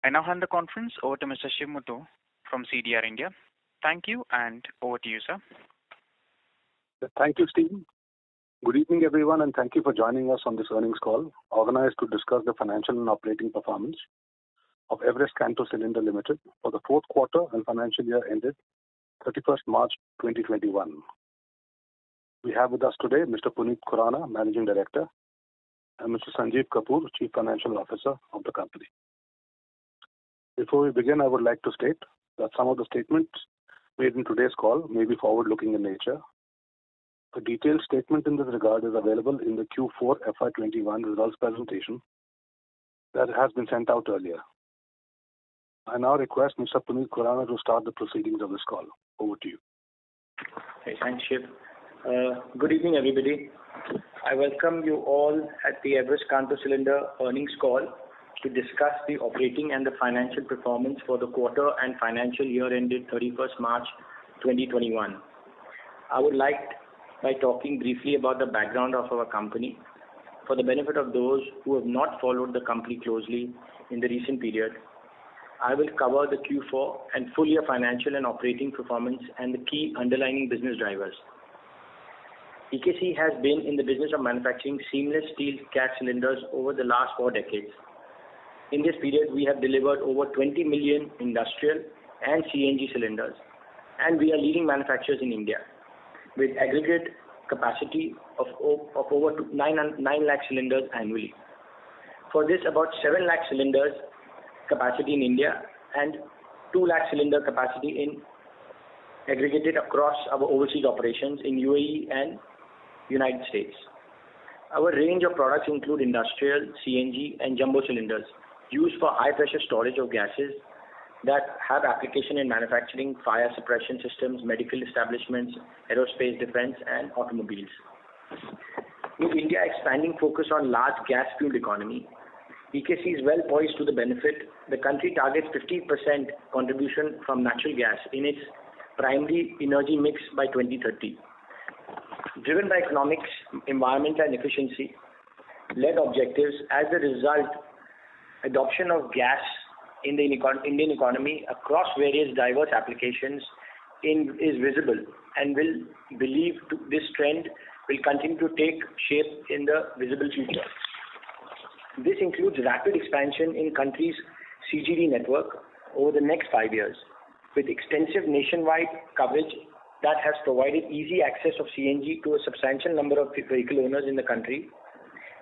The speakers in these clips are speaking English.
I now hand the conference over to Mr. Shivmuthu from CDR India. Thank you, and over to you, sir. Thank you, Steve. Good evening, everyone, and thank you for joining us on this earnings call, organized to discuss the financial and operating performance of Everest Kanto Cylinder Limited for the fourth quarter and financial year ended 31st March 2021. We have with us today Mr. Puneet Khurana, Managing Director, and Mr. Sanjeev Kapoor, Chief Financial Officer of the company. Before we begin, I would like to state that some of the statements made in today's call may be forward-looking in nature. A detailed statement in this regard is available in the Q4FY21 results presentation that has been sent out earlier. I now request Mr. Puneet Khurana to start the proceedings of this call. Over to you. Okay, thanks, Shiv. Good evening, everybody. I welcome you all at the Everest Kanto Cylinder earnings call to discuss the operating and the financial performance for the quarter and financial year ended 31st March 2021. I would like by talking briefly about the background of our company for the benefit of those who have not followed the company closely in the recent period. I will cover the Q4 and full year financial and operating performance and the key underlying business drivers. EKC has been in the business of manufacturing seamless steel gas cylinders over the last 4 decades. In this period, we have delivered over 20 million industrial and CNG cylinders, and we are leading manufacturers in India with aggregate capacity of over 9 lakh cylinders annually. For this, about 7 lakh cylinders capacity in India and 2 lakh cylinder capacity in aggregated across our overseas operations in UAE and United States. Our range of products include industrial, CNG and jumbo cylinders used for high pressure storage of gases that have application in manufacturing, fire suppression systems, medical establishments, aerospace, defense and automobiles. With India expanding focus on large gas-fueled economy, EKC is well poised to the benefit. The country targets 50% contribution from natural gas in its primary energy mix by 2030. Driven by economics, environment and efficiency led objectives, as a result, adoption of gas in the Indian economy across various diverse applications is visible, and will believe this trend will continue to take shape in the visible future. This includes rapid expansion in country's CGD network over the next 5 years, with extensive nationwide coverage that has provided easy access of CNG to a substantial number of vehicle owners in the country.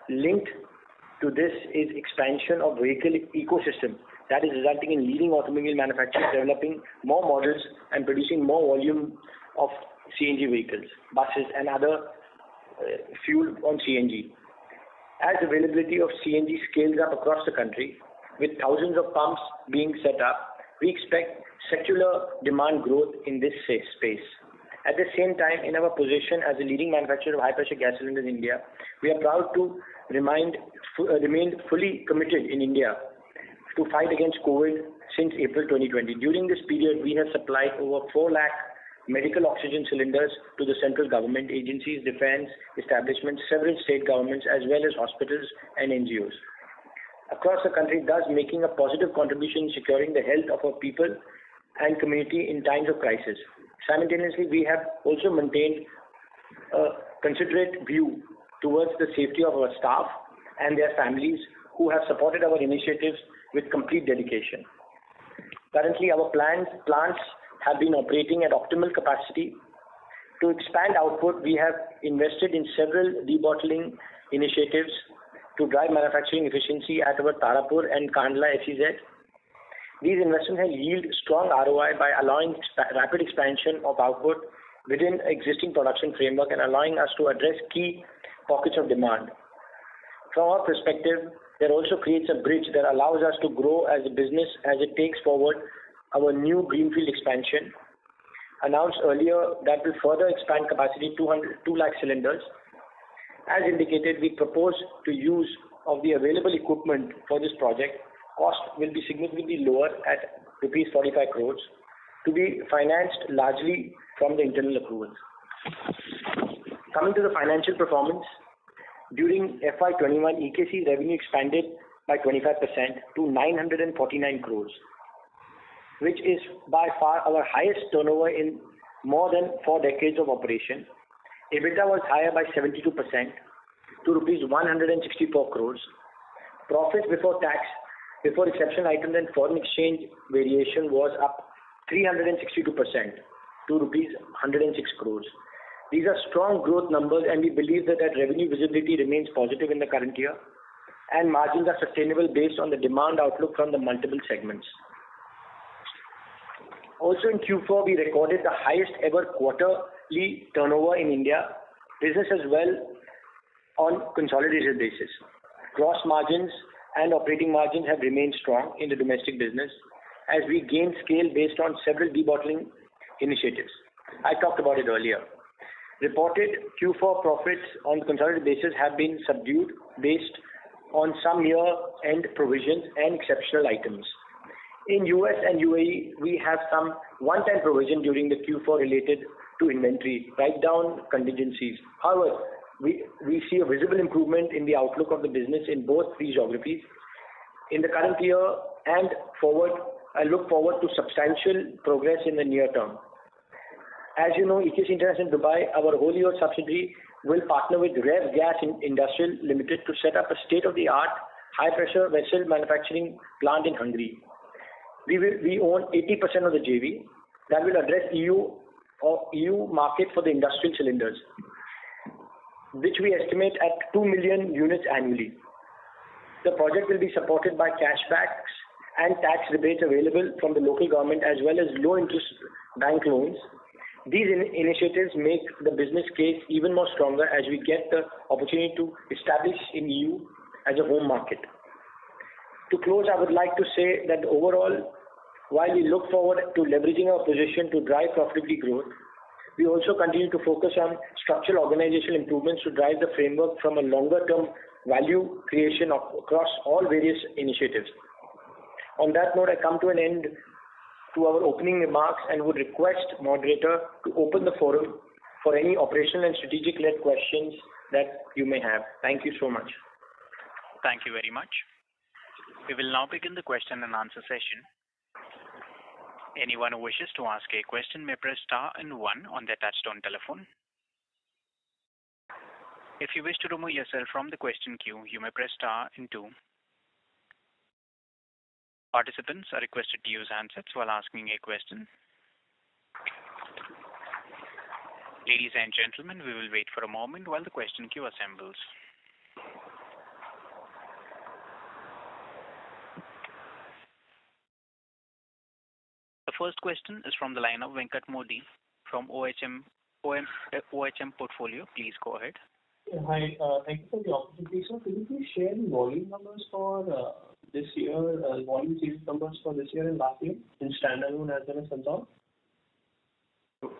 Linked to this is expansion of vehicle ecosystem that is resulting in leading automobile manufacturers developing more models and producing more volume of CNG vehicles, buses and other fuel on CNG. As availability of CNG scales up across the country, with thousands of pumps being set up, we expect secular demand growth in this space. At the same time, in our position as a leading manufacturer of high-pressure gas cylinders in India, we are proud to remain fully committed in India to fight against COVID since April 2020. During this period, we have supplied over 4 lakh medical oxygen cylinders to the central government agencies, defense establishments, several state governments, as well as hospitals and NGOs across the country, thus making a positive contribution in securing the health of our people and community in times of crisis. Simultaneously, we have also maintained a considerate view towards the safety of our staff and their families, who have supported our initiatives with complete dedication. Currently, our plants have been operating at optimal capacity. To expand output, we have invested in several debottling initiatives to drive manufacturing efficiency at our Tarapur and Kandla SEZ. These investments have yielded strong ROI by allowing rapid expansion of output within existing production framework and allowing us to address key pockets of demand. From our perspective, that also creates a bridge that allows us to grow as a business as it takes forward our new greenfield expansion announced earlier that will further expand capacity 2 lakh cylinders. As indicated, we propose to use of the available equipment for this project. Cost will be significantly lower at rupees 45 crores to be financed largely from the internal accruals. Coming to the financial performance, during FY21, EKC revenue expanded by 25% to 949 crores, which is by far our highest turnover in more than 4 decades of operation. EBITDA was higher by 72% to rupees 164 crores. Profits before tax, before exceptional items and foreign exchange variation was up 362% to rupees 106 crores. These are strong growth numbers, and we believe that revenue visibility remains positive in the current year, and margins are sustainable based on the demand outlook from the multiple segments. Also in Q4, we recorded the highest ever quarterly turnover in India. Business as well on consolidated basis. Gross margins and operating margins have remained strong in the domestic business as we gain scale based on several debottling initiatives. I talked about it earlier. Reported Q4 profits on consolidated basis have been subdued based on some year-end provisions and exceptional items. In US and UAE, we have some one-time provision during the Q4 related to inventory, write-down contingencies. However, we see a visible improvement in the outlook of the business in both these geographies. In the current year and forward, I look forward to substantial progress in the near term. As you know, EKC International Dubai, our wholly owned subsidiary, will partner with Rev Gas Industrial Limited to set up a state-of-the-art high-pressure vessel manufacturing plant in Hungary. We own 80% of the JV that will address EU market for the industrial cylinders, which we estimate at 2 million units annually. The project will be supported by cashbacks and tax rebates available from the local government as well as low-interest bank loans. These initiatives make the business case even more stronger as we get the opportunity to establish in EU as a home market. To close, I would like to say that overall, while we look forward to leveraging our position to drive profitability growth, we also continue to focus on structural organizational improvements to drive the framework from a longer-term value creation across all various initiatives. On that note, I come to an end to our opening remarks and would request moderator to open the forum for any operational and strategic-led questions that you may have. Thank you so much. Thank you very much. We will now begin the question and answer session. Anyone who wishes to ask a question may press star and 1 on their touchtone telephone. If you wish to remove yourself from the question queue, you may press star and 2. Participants are requested to use handsets while asking a question. Ladies and gentlemen, we will wait for a moment while the question queue assembles. The first question is from the line of Venkat Modi from OHM Portfolio. Please go ahead. Hi, thank you for the opportunity. So, could you please share the volume numbers for this year, volume sales numbers for this year and last year in standalone as well as consolidated?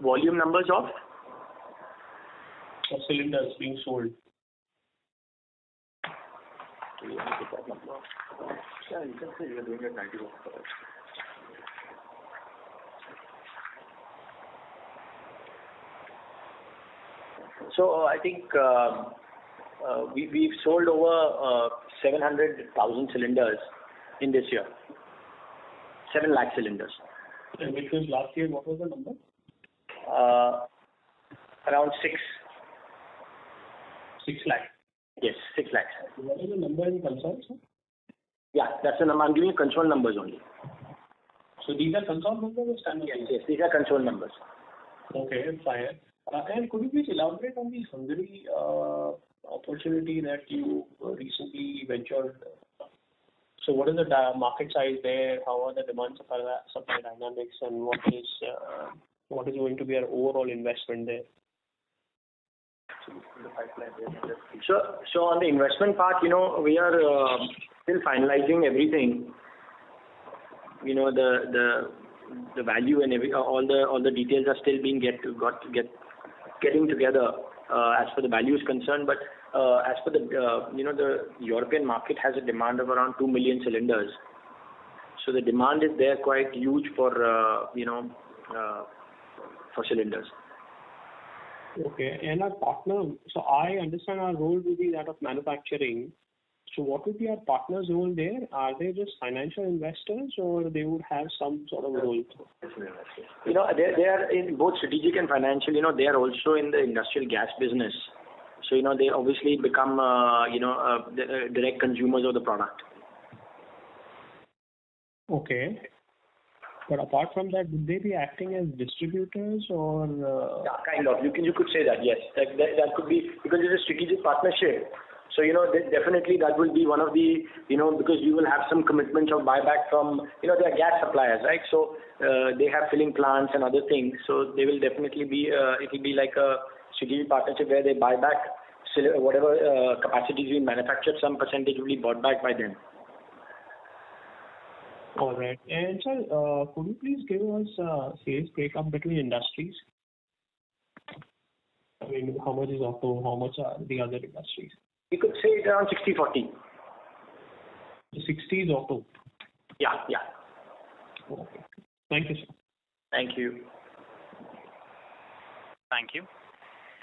Volume numbers of cylinders being sold. Yeah, you can say you are doing it 90 bucks for us. So I think we've sold over 700,000 cylinders in this year. 7 lakh cylinders. And which was last year? What was the number? Around 6. 6 lakh. Yes, 6 lakhs. What is the number in consolidated? Yeah, that's the number. I'm giving you console numbers only. So these are console numbers or standard? Yes, these are console numbers. Okay, fine. And could you please elaborate on the Hungary opportunity that you recently ventured? So what is the market size there? How are the demand supply dynamics, and what is going to be our overall investment there? So on the investment part, we are still finalizing everything. The value and all the details are still being getting together as for the value is concerned. But as for the European market has a demand of around 2 million cylinders. So the demand is there quite huge for cylinders. Okay, and our partner. So I understand our role will be that of manufacturing. So what would be our partners' role there? Are they just financial investors, or they would have some sort of role? They are in both strategic and financial. They are also in the industrial gas business. So they obviously become the direct consumers of the product. Okay. But apart from that, would they be acting as distributors or? Yeah, kind of. You could say that, yes. That could be, because it's a strategic partnership. So, definitely that will be one of the, because you will have some commitments of buyback from, they are gas suppliers, right? So, they have filling plants and other things. So, they will definitely be, it will be like a strategic partnership where they buy back whatever capacities we manufactured, some percentage will be bought back by them. All right. And sir, could you please give us sales breakup between industries? I mean, how much is auto, how much are the other industries? We could say it around 60-40. 60 is auto? Yeah. Okay. Thank you, sir. Thank you. Thank you.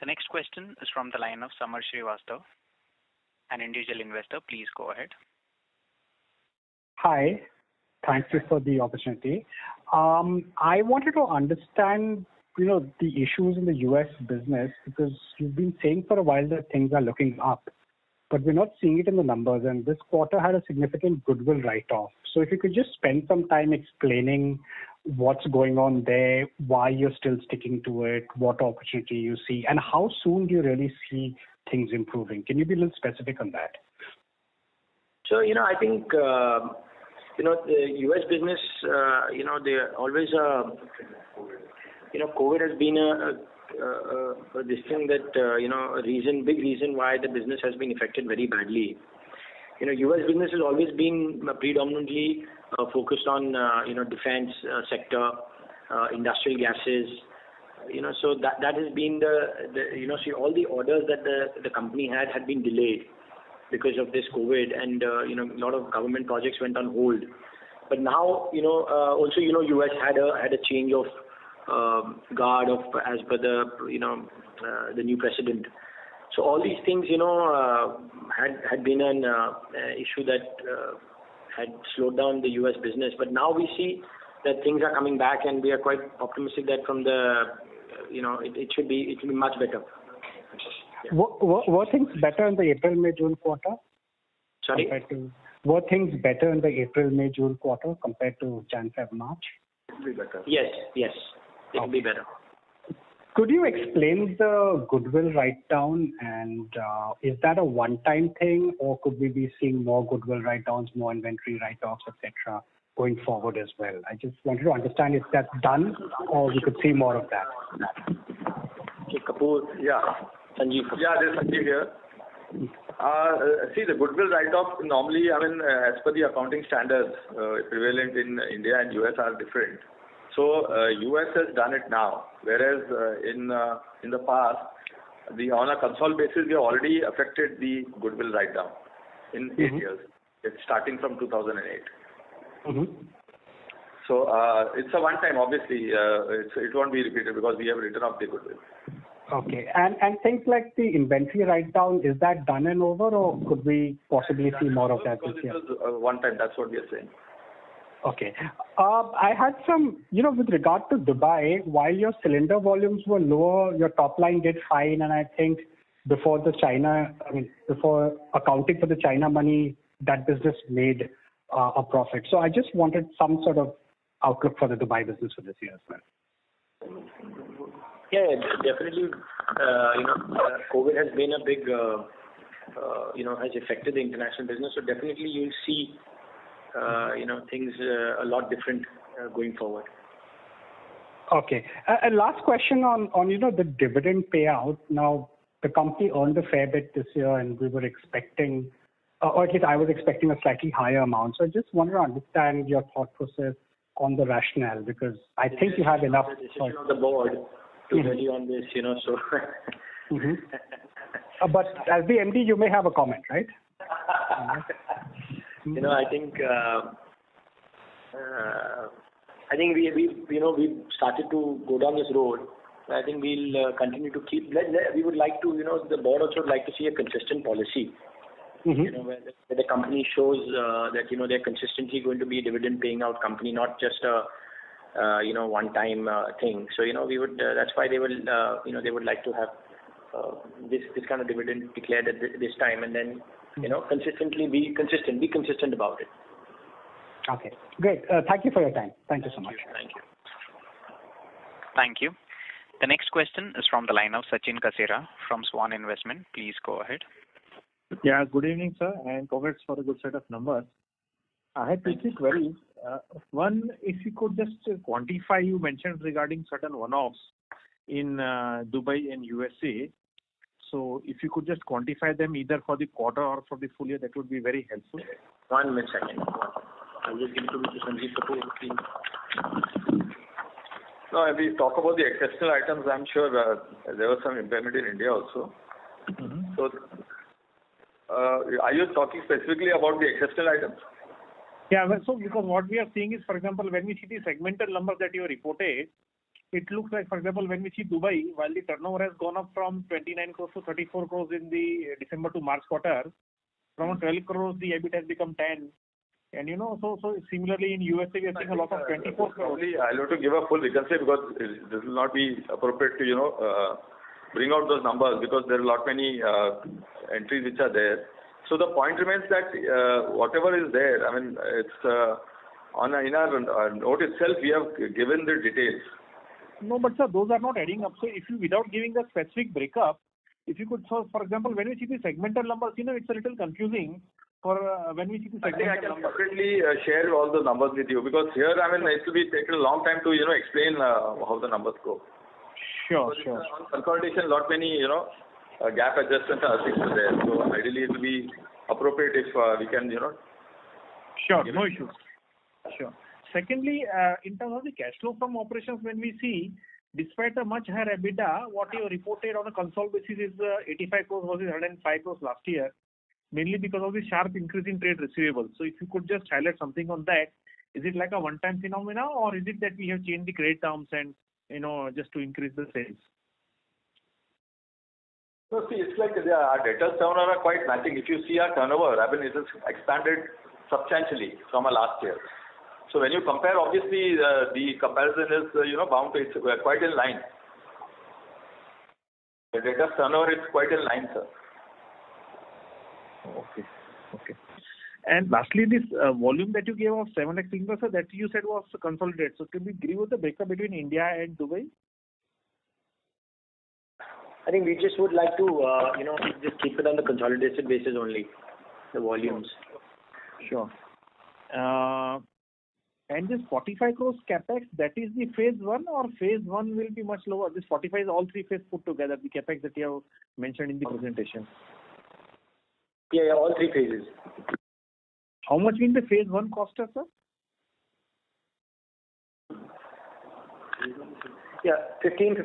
The next question is from the line of Samar Srivastava, an individual investor. Please go ahead. Hi. Thank you for the opportunity. I wanted to understand, the issues in the U.S. business, because you've been saying for a while that things are looking up, but we're not seeing it in the numbers. And this quarter had a significant goodwill write-off. So if you could just spend some time explaining what's going on there, why you're still sticking to it, what opportunity you see, and how soon do you really see things improving? Can you be a little specific on that? So, I think, the U.S. business, they always, COVID has been this thing that, big reason why the business has been affected very badly. U.S. business has always been predominantly focused on, defense sector, industrial gases. So that has been all the orders that the company had been delayed because of this COVID, and a lot of government projects went on hold. But now, also, U.S. had a change of guard as per the new president. So all these things, had been an issue that had slowed down the U.S. business. But now we see that things are coming back, and we are quite optimistic that from the, it should be much better. Yeah. Were things better in the April, May, June quarter? Sorry? Were things better in the April, May, June quarter compared to Jan, Feb, March? It will be better. Yes. It will be better. Could you explain the goodwill write-down, and is that a one-time thing, or could we be seeing more goodwill write-downs, more inventory write-offs, etc., going forward as well? I just wanted to understand if that's done, or we could see more of that. Okay, Kapoor. Yeah. Sanjeev. Yeah, this is Sanjeev here. See, the goodwill write-off normally, as per the accounting standards prevalent in India and US are different. So US has done it now, whereas in the past, on a consolidated basis, we have already affected the goodwill write-down in 8 years. It's starting from 2008. So it's a one-time, obviously. It won't be repeated because we have written off the goodwill. Okay. And things like the inventory write-down, is that done and over, or could we possibly see more of that this year? It was one time. That's what we are saying. Okay. I had some, with regard to Dubai, while your cylinder volumes were lower, your top line did fine, and I think before accounting for the China money, that business made a profit. So I just wanted some sort of outlook for the Dubai business for this year as well. Yeah, definitely. COVID has been a big, has affected the international business. So definitely you'll see, things a lot different going forward. Okay. And last question on the dividend payout. Now, the company earned a fair bit this year, and we were expecting, or at least I was expecting a slightly higher amount. So I just wanted to understand your thought process on the rationale, because I think you have enough. The decision of the board to really on this, so. But as the MD, you may have a comment, right? I think we started to go down this road. I think we'll continue to keep. We would like to, the board also would like to see a consistent policy. Where the company shows that they're consistently going to be a dividend paying out company, not just a one time thing. So we would that's why they will they would like to have this kind of dividend declared at this time, and then consistently be consistent about it. Okay, great. Thank you for your time. Thank you so much. Thank you. Thank you. The next question is from the line of Sachin Kasera from Swan Investment. Please go ahead. Yeah, good evening, sir, and congrats for a good set of numbers. I had two queries. One, if you could just quantify, you mentioned regarding certain one-offs in Dubai and USA. So if you could just quantify them either for the quarter or for the full year, that would be very helpful. 1 minute, second. I'll just give it to Mr. Sanjeev Kapoor, please. No, if we talk about the exceptional items, I'm sure there was some impairment in India also. So, are you talking specifically about the exceptional items? Yeah, well, so because what we are seeing is, for example, when we see the segmental numbers that you reported, it looks like, for example, when we see Dubai, while the turnover has gone up from 29 crores to 34 crores in the December to March quarter, from 12 crores the EBIT has become 10. And so similarly in USA we are seeing a lot of 24 crores. I'll have to give a full reconciliation because this will not be appropriate to bring out those numbers because there are a lot many entries which are there. So the point remains that whatever is there, I mean, it's in our note itself we have given the details. No, but sir, those are not adding up. So if you, without giving the specific breakup, if you could, so for example, when we see the segmental numbers, it's a little confusing. For when we see the segmental I can separately share all the numbers with you because here, I mean, it will be taken a long time to explain how the numbers go. Sure. On consolidation, lot many gap adjustments are things there. So ideally, it will be appropriate if we can Sure, no issues. Sure. Secondly, in terms of the cash flow from operations, when we see, despite a much higher EBITDA, what you reported on a consolidated basis is 85 crores versus 105 crores last year, mainly because of the sharp increase in trade receivables. So if you could just highlight something on that, is it like a one-time phenomena or is it that we have changed the credit terms and just to increase the sales? So see, it's like our debtors turnover are quite matching. If you see our turnover, I mean, it has expanded substantially from our last year. So when you compare, obviously the comparison is bound to it's quite in line. The debtors turnover is quite in line, sir. Okay. And lastly, this volume that you gave of 7 lakh cylinders, that you said was consolidated. So can we agree with the breakup between India and Dubai? I think we just would like to, just keep it on the consolidated basis only, the volumes. Sure. And this 45 crores capex, that is the phase 1 or phase 1 will be much lower? This 45 is all three phases put together, the capex that you have mentioned in the presentation. Yeah, all three phases. How much will the phase 1 cost us, sir? Yeah, 15.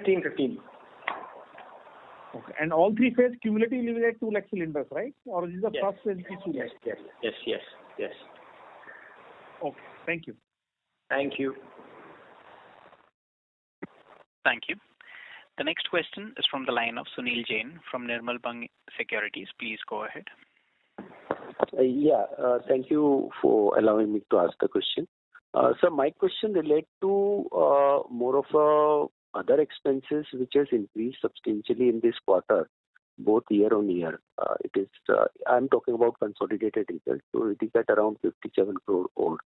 Okay. And all three phases cumulatively will get 2 lakh cylinders, right? Or is this the first phase is 2 lakh? Yes. Okay. Thank you. Thank you. Thank you. The next question is from the line of Sunil Jain from Nirmal Bang Securities. Please go ahead. Thank you for allowing me to ask the question. So my question relates to more of other expenses which has increased substantially in this quarter, both year on year. It is I'm talking about consolidated results, so it is at around 57 crore odd.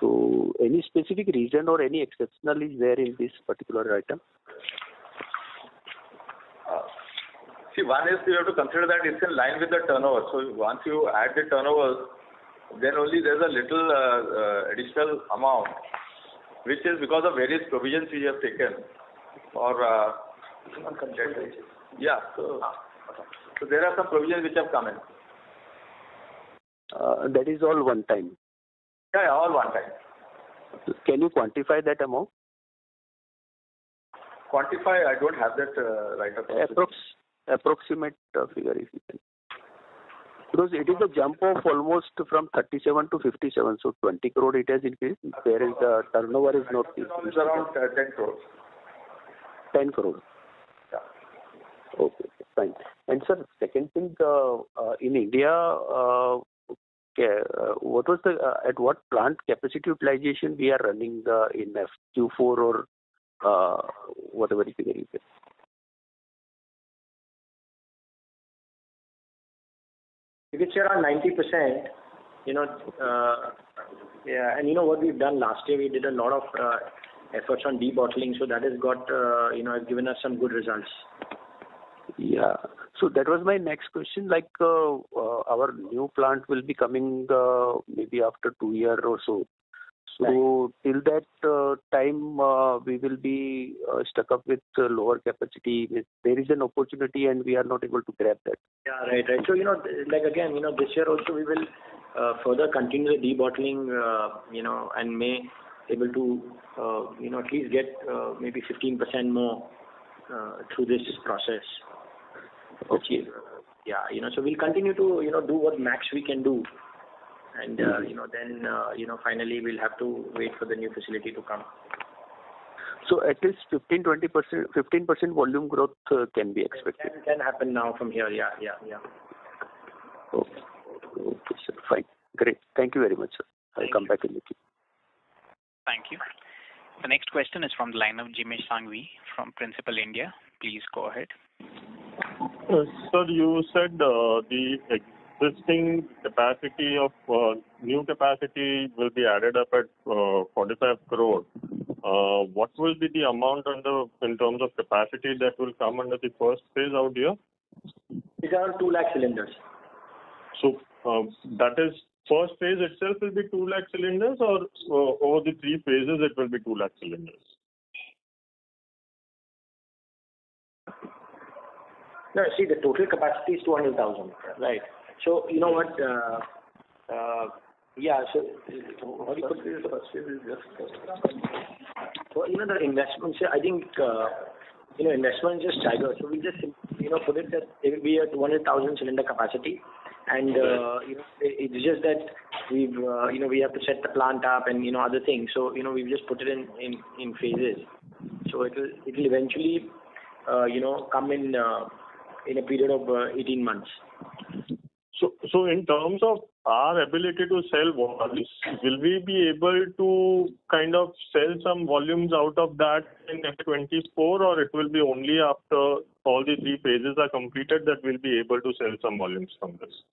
So any specific reason or any exceptional is there in this particular item? See, one is you have to consider that it's in line with the turnover. So once you add the turnover, then only there's a little additional amount, which is because of various provisions we have taken for yeah. So there are some provisions which have come in. That is all one time. Yeah, all one time. Can you quantify that amount? Quantify? I don't have that right up. Approximate figure if you can. Because it is a jump of almost from 37 to 57, so 20 crore it has increased, whereas the turnover is not increased. It's around 10 crores. 10 crore. Yeah. Okay. fine. And sir, second thing, in India, what was at what plant capacity utilization we are running in Q4 or whatever figure you get? You could say around 90%. And what we've done last year, we did a lot of efforts on debottling, so that has got has given us some good results. Yeah. So that was my next question. Like our new plant will be coming maybe after 2 years or so. So till that time, we will be stuck up with lower capacity. There is an opportunity, and we are not able to grab that. Yeah, right. So this year also we will further continue the debottling, and may able to at least get maybe 15% more through this process. Okay. So we'll continue to do what max we can do, and finally we'll have to wait for the new facility to come. So at least 15% volume growth can be expected. Can happen now from here. Yeah. Okay, sir. Fine. Great. Thank you very much, sir. I'll come back in the queue. Thank you. The next question is from the line of Jimesh Sanghvi from Principal India. Please go ahead. Sir, you said the existing capacity of new capacity will be added up at 45 crore. What will be the amount in terms of capacity that will come under the first phase out here? It's around 2 lakh cylinders. So that is, first phase itself will be 2 lakh cylinders, or over the 3 phases it will be 2 lakh cylinders? No, see, the total capacity is 200,000, right? So, you know what? So what do you put this first phase is just the investments, I think, investment is just staggered. So we just, put it that it will be a 200,000 cylinder capacity. And, it's just that we have to set the plant up and, other things. So, we've just put it in phases. So it will eventually, come in a period of 18 months. So in terms of our ability to sell volumes, will we be able to kind of sell some volumes out of that in F24, or it will be only after all the 3 phases are completed that we'll be able to sell some volumes from this?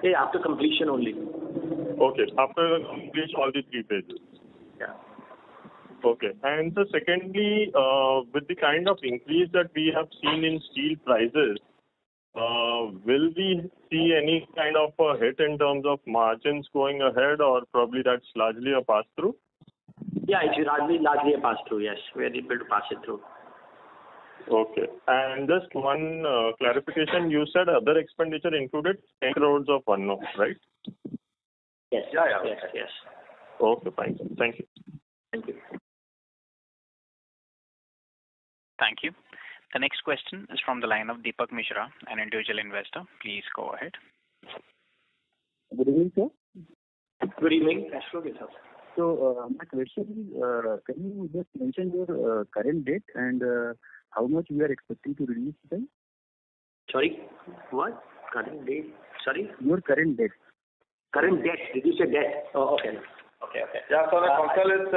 Yeah, after completion only. Okay, after completion all the 3 phases. Yeah. Okay. And so secondly, with the kind of increase that we have seen in steel prices, will we see any kind of a hit in terms of margins going ahead, or probably that's largely a pass-through? Yeah, it's largely a pass-through, yes. We are able to pass it through. Okay. And just one clarification, you said other expenditure included 10 crores of one-off, right? Yes. Yes. Okay, fine. Thank you. Thank you. Thank you. The next question is from the line of Deepak Mishra, an individual investor. Please go ahead. Good evening, sir. Good evening. So, my question is, can you just mention your current debt and how much we are expecting to release them? Sorry? What? Current date? Sorry? Your current debt. Current debt? Did you say debt? Oh, okay. Yeah, so on a console is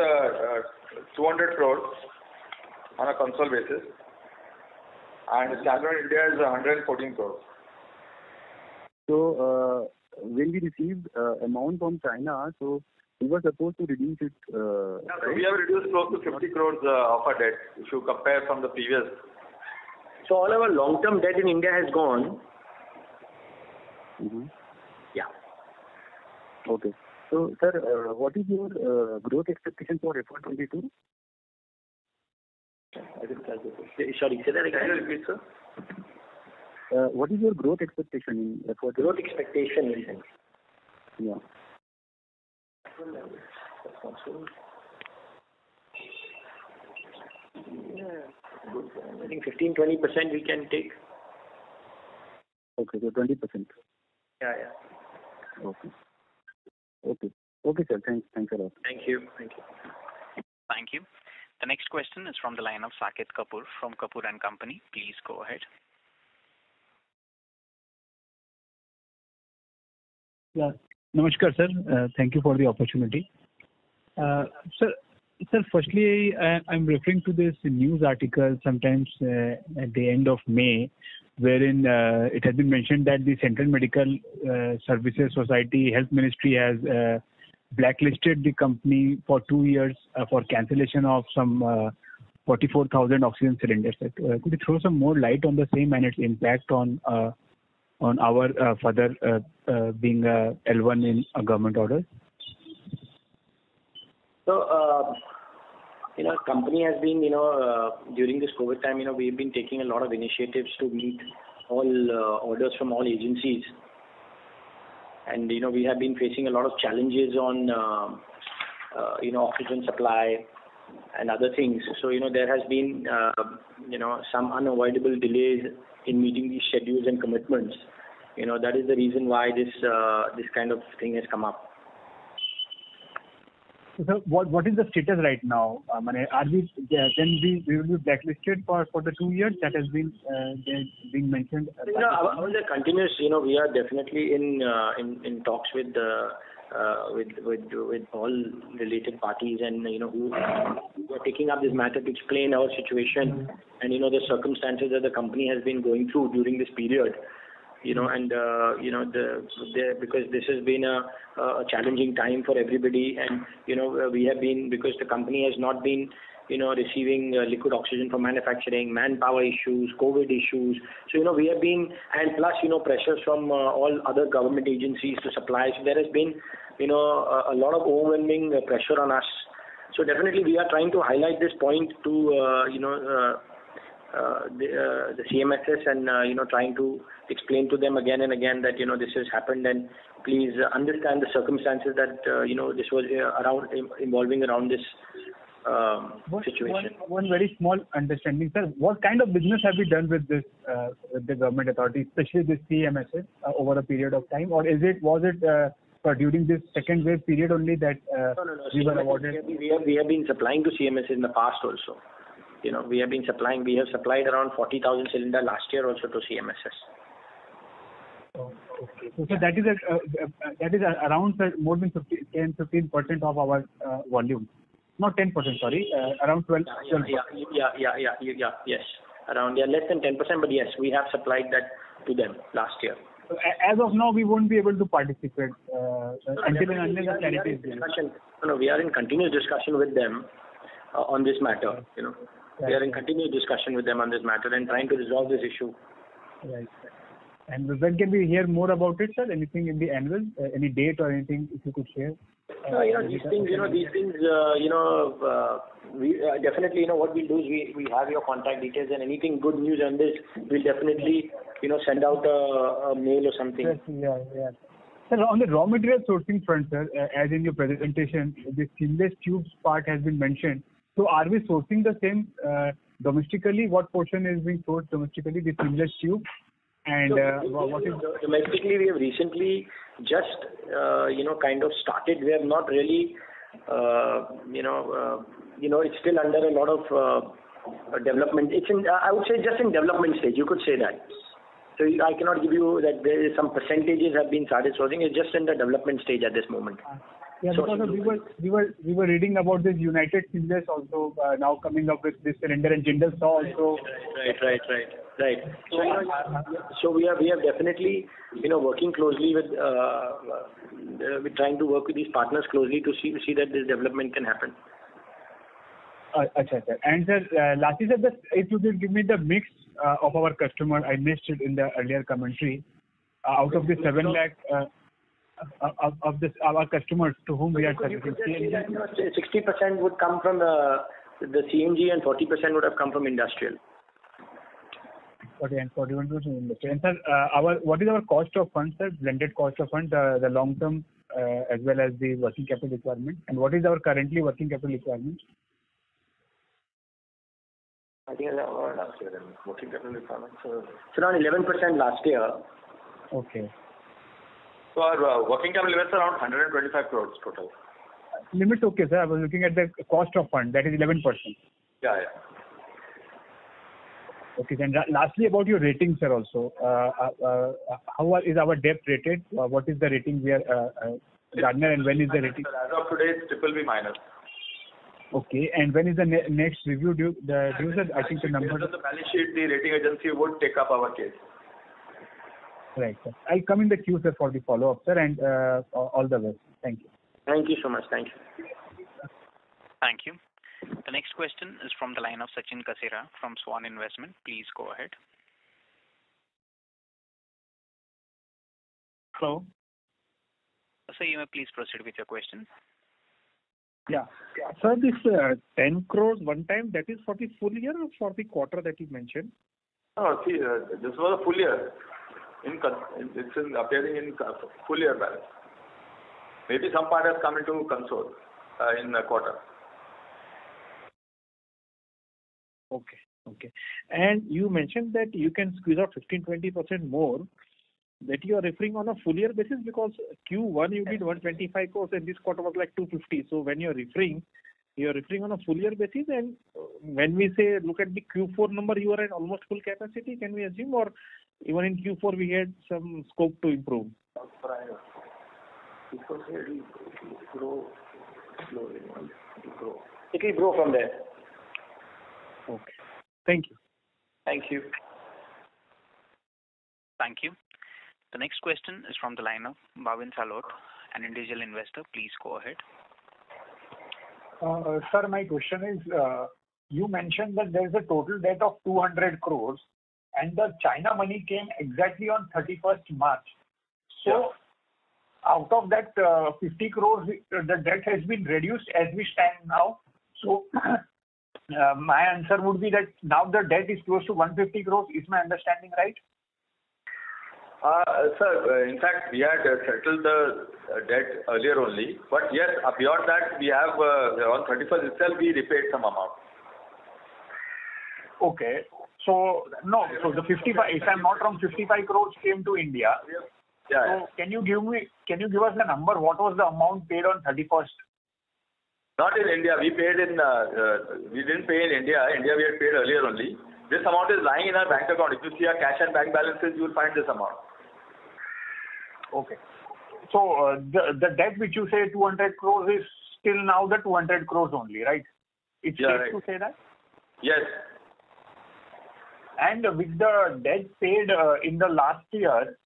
200 crores on a console basis. And standalone India is 114 crores. So, when we received amount from China, so we were supposed to reduce it. Right? We have reduced close to 50 crores of our debt if you compare from the previous. So all our long-term debt in India has gone. Mm-hmm. Yeah. Okay. So, sir, what is your growth expectation for FY22? Sorry, say that again. Can you repeat, sir? What is your growth expectation in FY22? Growth expectation, you think? Yeah. I think 15-20% we can take. Okay, so 20%. Yeah. Okay, sir. Thanks a lot. Thank you. Thank you. The next question is from the line of Saket Kapoor from Kapoor & Company. Please go ahead. Yeah. Namaskar, sir. Thank you for the opportunity. Sir, firstly, I'm referring to this news article sometimes at the end of May, wherein it has been mentioned that the Central Medical Services Society Health Ministry has blacklisted the company for 2 years for cancellation of some 44,000 oxygen cylinders. Could you throw some more light on the same and its impact on our further being L1 in a government order? So, company has been, during this COVID time, we've been taking a lot of initiatives to meet all orders from all agencies. And, we have been facing a lot of challenges on, oxygen supply and other things. So, there has been, some unavoidable delays in meeting these schedules and commitments. That is the reason why this kind of thing has come up. So what is the status right now? Are we we will be blacklisted for the 2 years that has been being mentioned? Our continuous. We are definitely in talks with all related parties, and who are taking up this matter to explain our situation and the circumstances that the company has been going through during this period. Because this has been a challenging time for everybody, and we have been, because the company has not been receiving liquid oxygen for manufacturing, manpower issues, COVID issues. So we have been, and plus pressures from all other government agencies to supply. So there has been a lot of overwhelming pressure on us. So definitely we are trying to highlight this point to the CMSS, and trying to explain to them again and again that this has happened, and please understand the circumstances that this was involving around this situation. One very small understanding, sir. What kind of business have we done with this with the government authorities, especially this CMSS, over a period of time, or was it during this second wave period only that we were awarded? We have been supplying to CMSS in the past also. We have been supplying. We have supplied around 40,000 cylinders last year also to CMSS. Oh, okay. So that is around more than 10-15% of our volume. Not 10%, sorry. Around 12. Yes. Around less than 10%, but yes, we have supplied that to them last year. So as of now, we won't be able to participate until and unless the clarity is there. No, we are in continuous discussion with them on this matter. We are in continuous discussion with them on this matter and trying to resolve this issue. Right. And when can we hear more about it, sir? Anything in the annual, any date or anything, if you could share? These things, we definitely, what we'll do is we have your contact details, and anything good news on this, we'll definitely, send out a mail or something. Yes, yeah. Sir, on the raw material sourcing front, sir, as in your presentation, the seamless tubes part has been mentioned. So are we sourcing the same domestically? What portion is being sourced domestically, the seamless tube? And what is domestically? We have recently just kind of started. We have not really it's still under a lot of development. It's in, I would say, just in development stage. You could say that. So I cannot give you that there is some percentages have been started sourcing. It's just in the development stage at this moment. Yeah, because we were reading about this United Seamless also now coming up with this cylinder, and Jindal Saw also. Right. So we are definitely working closely with we're trying to work with these partners closely to see that this development can happen. Achha. And sir, lastly, sir, if you could give me the mix of our customer, I missed it in the earlier commentary. Out of the 7 lakh of this, our customers to whom we are servicing, 60% would come from the CNG, and 40% would have come from industrial. 40 and 41% industrial. And sir, what is our cost of funds, sir? Blended cost of funds, the long term as well as the working capital requirement, and what is our currently working capital requirement? I think around last year, working capital requirements. It's around 11% last year. Okay. So our working capital is around 125 crores total. limits, okay, sir. I was looking at the cost of fund, that is 11%. Yeah. Okay, then lastly about your rating, sir, also. How is our debt rated? What is the rating we are, Gardner, and when is the rating? As of today, it's BBB minus. Okay, and when is the next review due? I think the number. Based on the balance sheet, the rating agency would take up our case. Right, sir. I'll come in the queue, sir, for the follow-up, sir, and all the best. Thank you. Thank you so much. Thank you. Thank you. The next question is from the line of Sachin Kasera from Swan Investment. Please go ahead. Hello. Sir, you may please proceed with your question. Yeah. Sir, this 10 crores one time, that is for the full year or for the quarter that you mentioned? No, see, this was a full year. It's appearing in full year balance. Maybe some part has come into console in the quarter. Okay. And you mentioned that you can squeeze out 15-20% more. That you are referring on a full year basis, because Q1 you did 125 crores and this quarter was like 250. So when you are referring on a full year basis, and when we say look at the Q4 number, you are at almost full capacity. Can we assume, or even in Q4 we had some scope to improve? It will grow from there. Okay. Thank you. Thank you. Thank you. The next question is from the line of Bhavin Salot, an individual investor. Please go ahead. Sir, my question is, you mentioned that there is a total debt of 200 crores and the China money came exactly on 31st March. So, out of that 50 crores, the debt has been reduced as we stand now. So, my answer would be that now the debt is close to 150 crores. Is my understanding right? Sir, in fact, we had settled the debt earlier only. But yes, beyond that, we have on 31st itself, we repaid some amount. Okay. So, no, so the 55, if I'm not wrong, 55 crores came to India. Yeah. So, can you give us the number? What was the amount paid on 31st? Not in India. We paid in, we didn't pay in India. India we had paid earlier only. This amount is lying in our bank account. If you see our cash and bank balances, you will find this amount. Okay. So, the debt which you say 200 crores is still now the 200 crores only, right? It's safe to say that? Yes. And with the debt paid in the last year,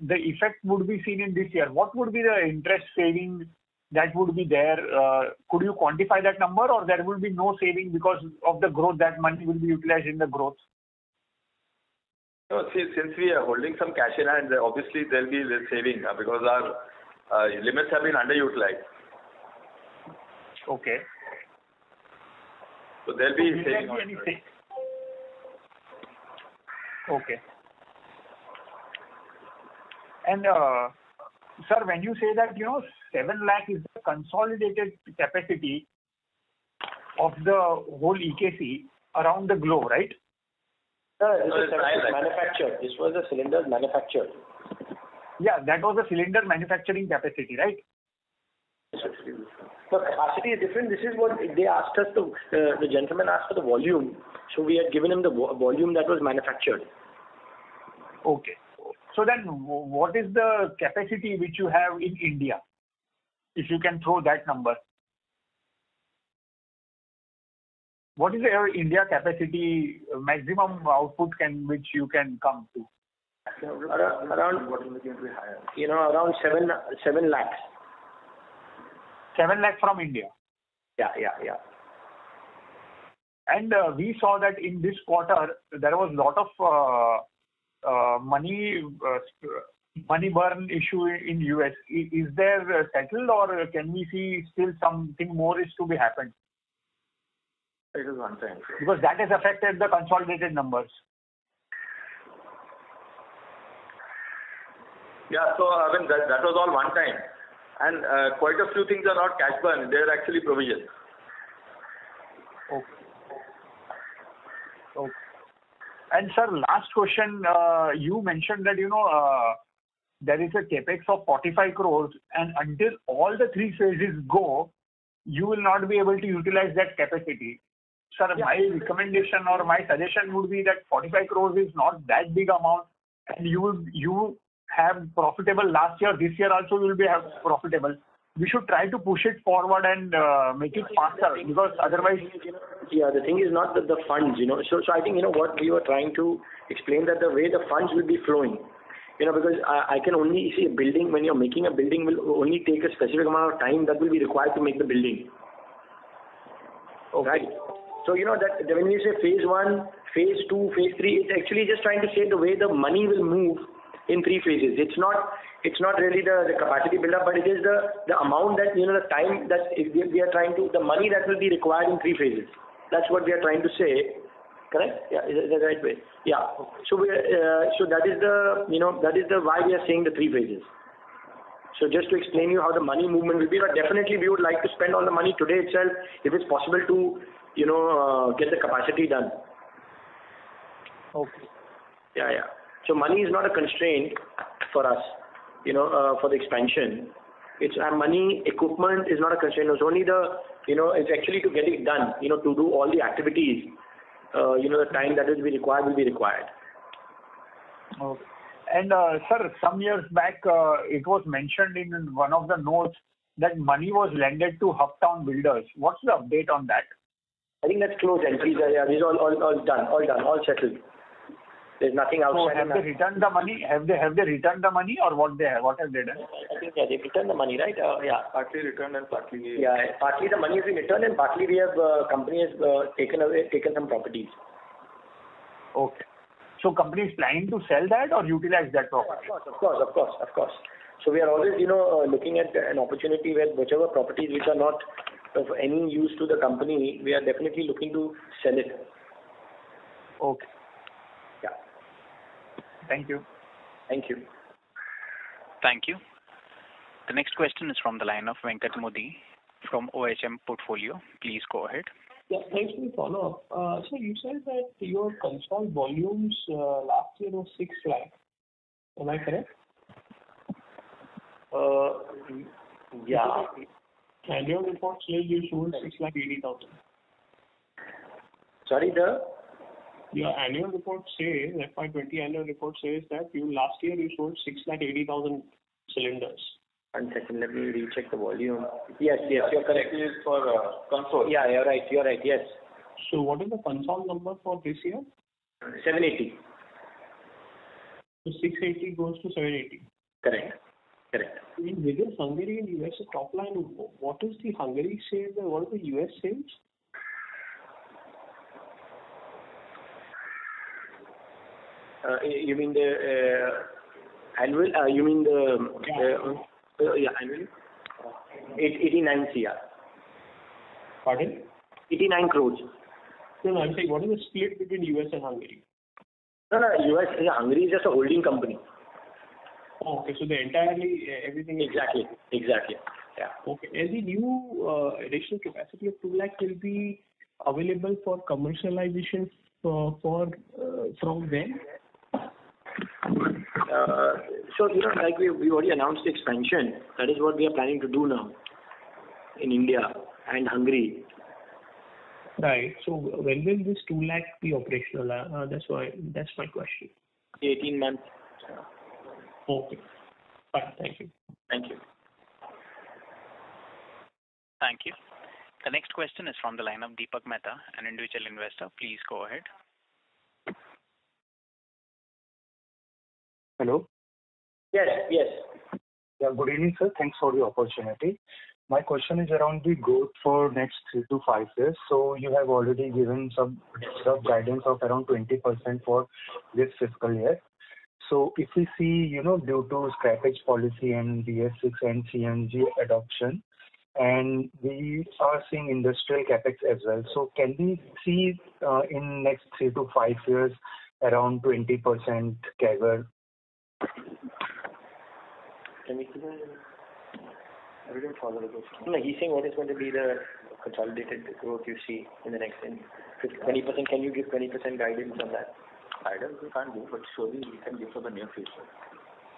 the effect would be seen in this year. What would be the interest saving that would be there? Could you quantify that number, or there will be no saving because of the growth, that money will be utilized in the growth? No, see, since we are holding some cash in hand, obviously there will be saving because our limits have been underutilized. Okay. So there will be saving. Okay. And sir, when you say that 7 lakh is the consolidated capacity of the whole EKC around the globe, right? This was manufactured. This was the cylinders manufactured. Yeah, that was the cylinder manufacturing capacity, right? The capacity is different. This is what they asked us to. The gentleman asked for the volume, so we had given him the volume that was manufactured. Okay. So then, what is the capacity which you have in India? If you can throw that number. What is your India capacity maximum output which you can come to? Around 7 lakhs. 7 lakhs from India. Yeah. And we saw that in this quarter there was a lot of money burn issue in US. Is there settled, or can we see still something more is to be happened? It is one time. Because that has affected the consolidated numbers. Yeah, so I mean that was all one time, and quite a few things are not cash burn; they are actually provisions. Okay. And sir, last question. You mentioned that there is a capex of 45 crores, and until all the three phases go, you will not be able to utilize that capacity. Sir, my recommendation or my suggestion would be that 45 crores is not that big amount, and you have profitable last year. This year also you will be profitable. We should try to push it forward and make it faster, because otherwise. Yeah, the thing is not that the funds, So I think, what we were trying to explain, that the way the funds will be flowing, because I can only see a building, when you're making a building, will only take a specific amount of time that will be required to make the building. Okay. Right? So, that when you say phase 1, phase 2, phase 3, it's actually just trying to say the way the money will move in 3 phases. It's not really the capacity build-up, but it is the amount that, the time that we are trying to, the money that will be required in 3 phases. That's what we are trying to say. Correct? Yeah, is that the right way? Yeah. So that is the why we are saying the 3 phases. So just to explain you how the money movement will be, but definitely we would like to spend all the money today itself, if it's possible to, get the capacity done. Okay. Yeah. So money is not a constraint for us, for the expansion. It's money, equipment is not a constraint. It's only it's actually to get it done, to do all the activities. The time that will be required. Okay. And sir, some years back, it was mentioned in one of the notes that money was lended to Hubtown Builders. What's the update on that? I think that's closed entries. Yeah, these are all done, all settled. There's nothing outside. So have they returned the money? Have they returned the money, or what have they done? I think they've returned the money, right? Partly returned and partly. Partly the money has been returned, and partly we have company has taken some properties. Okay. So company is planning to sell that or utilize that property? Of course. So we are always, looking at an opportunity where whichever properties which are not of any use to the company, we are definitely looking to sell it. Okay. Yeah. Thank you. Thank you. Thank you. The next question is from the line of Venkat Modi from OHM Portfolio. Please go ahead. Yeah, thanks for the follow-up. So you said that your consolidated volumes last year was 6 lakh. Am I correct? Yeah. Annual report says you sold 6,80,000. Sorry, your annual report says, FY20 annual report says that last year you sold 6,80,000 cylinders. 1 second, let me recheck the volume. Yes, you're correct. It is for console. Yeah, you're right, yes. So what is the console number for this year? 780. So 680 goes to 780. Correct. Within Hungary and US top line, what is the Hungary sales and what is the US sales? You mean the annual? You mean the annual? 89 CR. Pardon? 89 crores. No, I'm saying what is the split between US and Hungary? No, US, Hungary is just a holding company. Oh, okay, so the entirely everything is... Exactly. Yeah. Okay, and the new additional capacity of 2 lakh will be available for commercialization from when? So, like we already announced the expansion. That is what we are planning to do now in India and Hungary. Right. So when will this 2 lakh be operational? That's my question. 18 months. Okay. Fine. Thank you. Thank you. Thank you. The next question is from the line of Deepak Mehta, an individual investor. Please go ahead. Hello. Yes. Yeah, good evening, sir. Thanks for the opportunity. My question is around the growth for next 3 to 5 years. So you have already given some guidance of around 20% for this fiscal year. So if we see, due to scrappage policy and BS6 and CNG adoption, and we are seeing industrial capex as well. So can we see in next 3 to 5 years around 20% CAGR? Can we I didn't follow the question. No, he's saying what is going to be the consolidated growth you see in the next 20%. Can you give 20% guidance on that? Guidance we can't give, but surely we can give for the near future.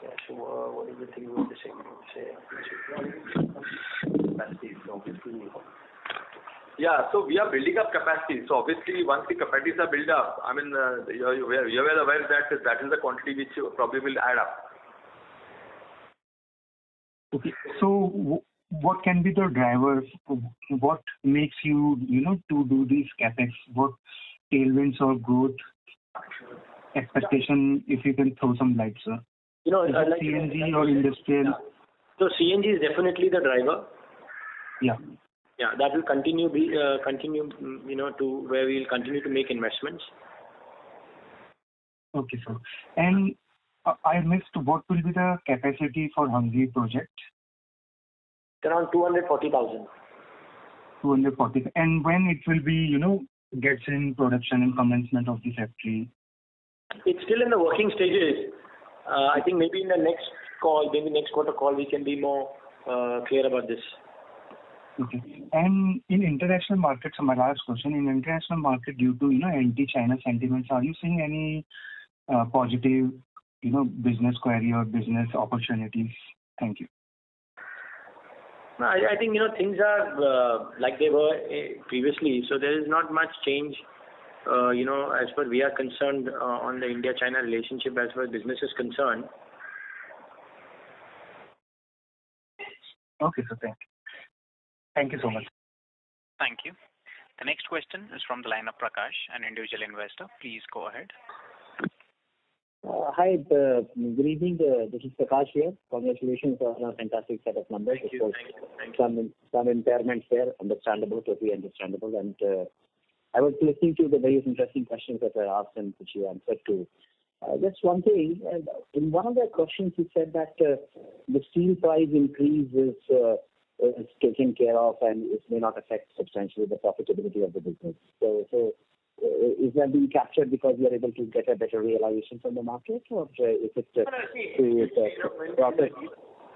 Yeah, so what is the thing we want to say? Yeah, so we are building up capacity. So obviously, once the capacities are built up, I mean, you're well aware that that is the quantity which probably will add up. Okay. So what can be the drivers? What makes you, to do these capex? What tailwinds or growth expectation, if you can throw some light, sir? Is it CNG or industrial? Yeah. So CNG is definitely the driver. Yeah. Yeah, that will continue to where we'll continue to make investments. Okay, sir. And I missed, what will be the capacity for Hungary project? Around 240,000. 240. And when it will be, gets in production and commencement of the factory? It's still in the working stages. I think maybe in the next call, maybe next quarter call, we can be more clear about this. Okay. And in international markets, so my last question, in international market, due to, anti-China sentiments, are you seeing any positive, business query or business opportunities? Thank you. No, I think, things are like they were previously, so there is not much change, as far we are concerned on the India-China relationship as far as business is concerned. Okay, so thank you. Thank you so much. Thank you. The next question is from the line of Prakash, an individual investor. Please go ahead. Hi, good evening. This is Prakash here. Congratulations on a fantastic set of numbers. Thank you. Some impairments there, understandable, totally understandable. And I was listening to the various interesting questions that were asked and which you answered to. Just one thing, in one of the questions you said that the steel price increase is taken care of and it may not affect substantially the profitability of the business. So is that being captured because you are able to get a better realization from the market, or is it profit?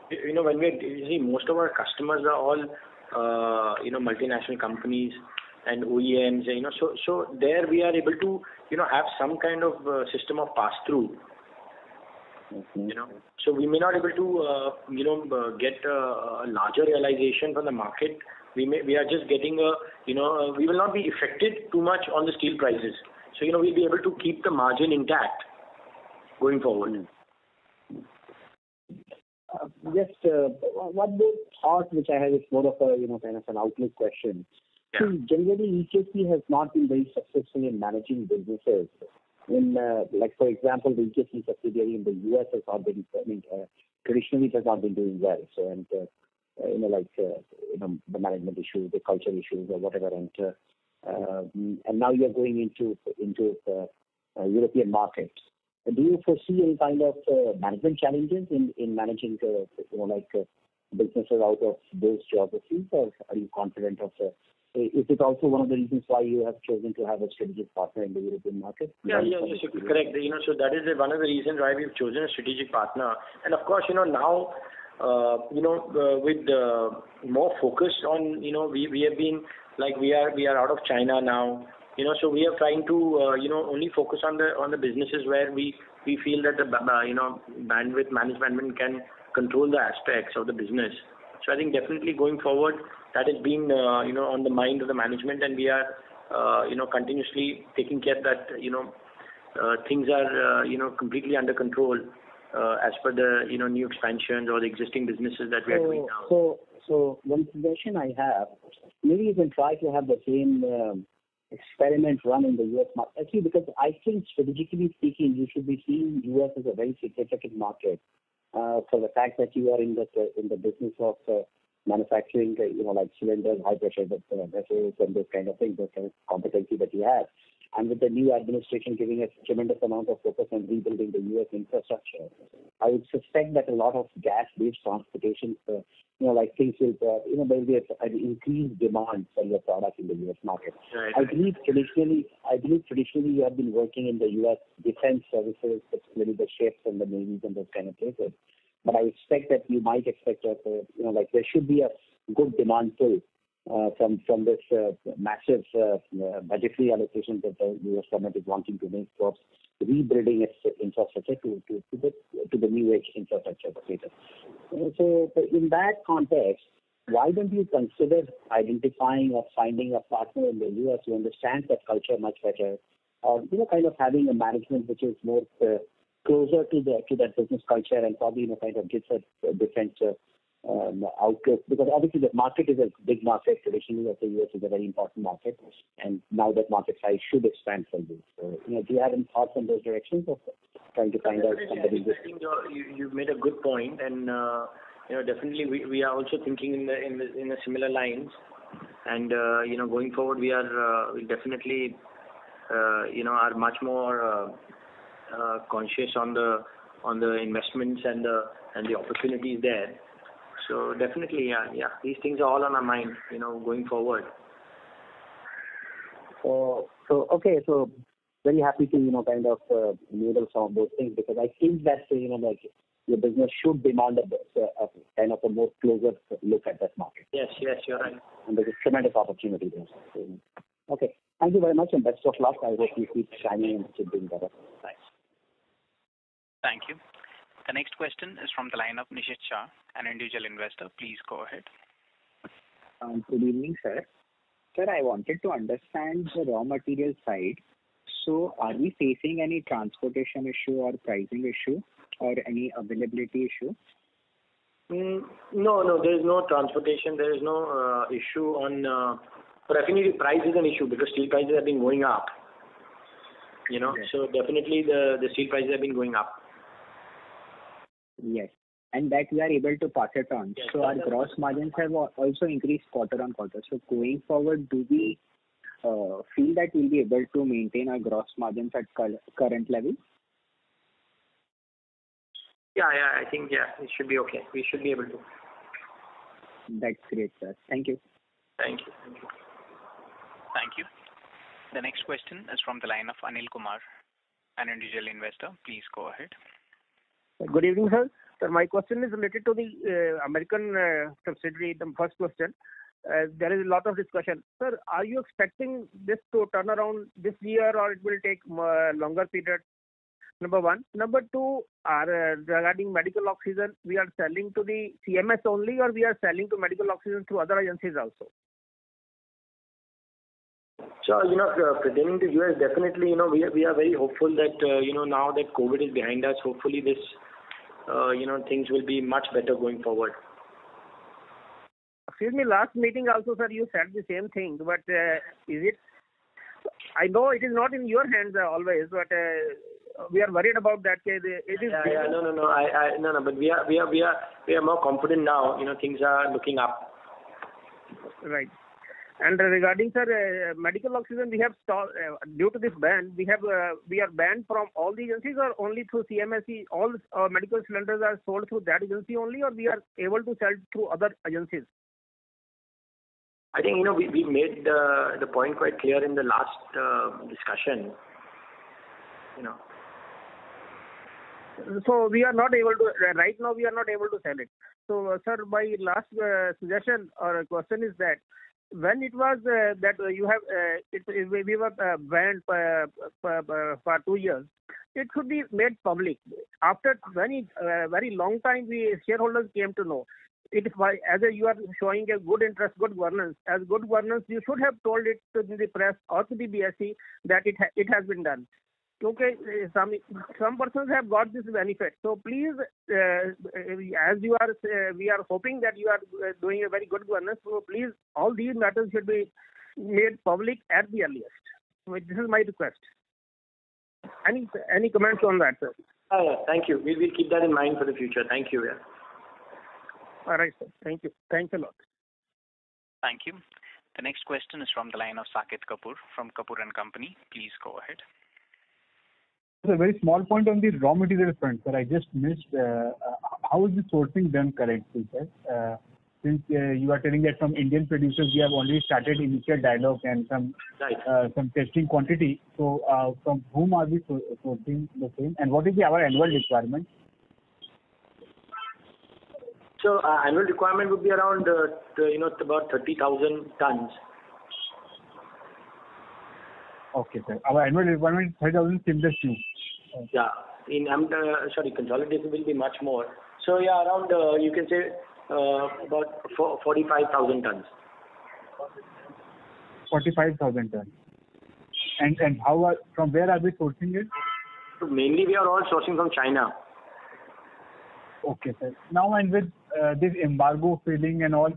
When we see most of our customers are all multinational companies and OEMs, so there we are able to have some kind of system of pass through. Mm-hmm. So we may not able to get a larger realization from the market. We are just getting we will not be affected too much on the steel prices. So we'll be able to keep the margin intact going forward. Just one more thought which I have is more of a kind of an outlook question. Yeah. So generally, EKC has not been very successful in managing businesses. Like for example, the EKC subsidiary in the US has not been, traditionally it has not been doing well. So and the management issues, the culture issues, or whatever, and now you are going into European markets. Do you foresee any kind of management challenges in managing businesses out of those geographies, or are you confident of? Is it also one of the reasons why you have chosen to have a strategic partner in the European market? Yeah, correct. So that is one of the reasons why we've chosen a strategic partner. And of course, now, with more focus on, we have been like we are out of China now. So we are trying to only focus on the businesses where we feel that the bandwidth management can control the aspects of the business. So I think definitely going forward, that has been on the mind of the management, and we are continuously taking care that things are completely under control as per the new expansions or the existing businesses that we are doing now. So one suggestion I have, maybe you can try to have the same experiment run in the US market. Actually, because I think strategically speaking, you should be seeing US as a very significant market for the fact that you are in the business of manufacturing, like cylinders, high pressure vessels, and those kind of things, those kind of competency that you have. And with the new administration giving a tremendous amount of focus on rebuilding the U.S. infrastructure, I would suspect that a lot of gas-based transportation, like things will, there will be an increased demand for your product in the U.S. market. Right. I believe traditionally you have been working in the U.S. defense services, particularly the ships and the navies and those kind of places. But I expect that you might expect that, there should be a good demand pull from this massive budgetary allocation that the US government is wanting to make towards rebuilding its infrastructure to the new age infrastructure status. So in that context, why don't you consider identifying or finding a partner in the US who understands that culture much better, or kind of having a management which is more closer to that business culture and probably kind of gives a different outlook, because obviously the market is a big market. Traditionally, the US is a very important market, and now that market size should expand for you. So, do you have any thoughts on those directions of trying to find out somebody? I think you've made a good point, and definitely we are also thinking in the similar lines, and going forward we definitely are much more conscious on the investments and the opportunities there. So definitely, yeah, these things are all on our mind, going forward. So very happy to kind of noodle some of those things, because I think that like your business should demand a kind of a more closer look at that market. Yes, you're right. And there's a tremendous opportunity there. So, okay, thank you very much and best of luck. I hope you keep shining and keep doing better. Thanks. Thank you. The next question is from the line of Nishit Shah, an individual investor. Please go ahead. Good evening, sir. Sir, I wanted to understand the raw material side. So, are we facing any transportation issue or pricing issue or any availability issue? No, there is no transportation. There is no issue on. But definitely, price is an issue because steel prices have been going up. Yes. So definitely the steel prices have been going up. Yes, and that we are able to pass it on. Yes, so our gross margins have also increased quarter on quarter. So going forward, do we feel that we'll be able to maintain our gross margins at current levels? Yeah, I think it should be okay. We should be able to. That's great, sir. Thank you. Thank you. Thank you. The next question is from the line of Anil Kumar, an individual investor. Please go ahead. Good evening, sir. Sir, my question is related to the American subsidiary. The first question, there is a lot of discussion. Sir, are you expecting this to turn around this year, or it will take longer period? Number one. Number two, regarding medical oxygen, we are selling to the CMS only, or we are selling to medical oxygen through other agencies also? So, pertaining to US, definitely, we are very hopeful that, now that COVID is behind us, hopefully this, things will be much better going forward. Excuse me, last meeting also, sir, you said the same thing, but is it? I know it is not in your hands always, but we are worried about that. It is. No, but we are more confident now. Things are looking up. Right. And regarding, sir, medical oxygen, we have due to this ban, we are banned from all the agencies, or only through CMSE. All medical cylinders are sold through that agency only, or we are able to sell through other agencies? I think we made the point quite clear in the last discussion. So we are not able to right now. We are not able to sell it. So, sir, my last suggestion or question is that, when it was that you have we were banned for 2 years, it should be made public. After very long time, we shareholders came to know. It is why, you are showing a good interest, good governance. As good governance, you should have told it to the press or to the BSE that it has been done. Okay, some persons have got this benefit. So please, as you are, we are hoping that you are doing a very good governance. So please, all these matters should be made public at the earliest. This is my request. Any comments on that, sir? Thank you. We will keep that in mind for the future. Thank you. Yeah. All right, sir. Thank you. Thanks a lot. Thank you. The next question is from the line of Saket Kapoor from Kapoor and Company. Please go ahead. A very small point on the raw material front, sir. I just missed. How is the sourcing done currently, sir? Since you are telling that from Indian producers, we have already started initial dialogue and some testing quantity. So, from whom are we sourcing the same, and what is our annual requirement? So annual requirement would be around about 30,000 tons. Okay, sir. Our annual requirement is 30,000 seamless tube. Yeah. Consolidated will be much more. So yeah, around you can say about 45,000 tons. 45,000 tons. And from where are we sourcing it? So mainly we are all sourcing from China. Okay, sir. Now, and with this embargo feeling and all,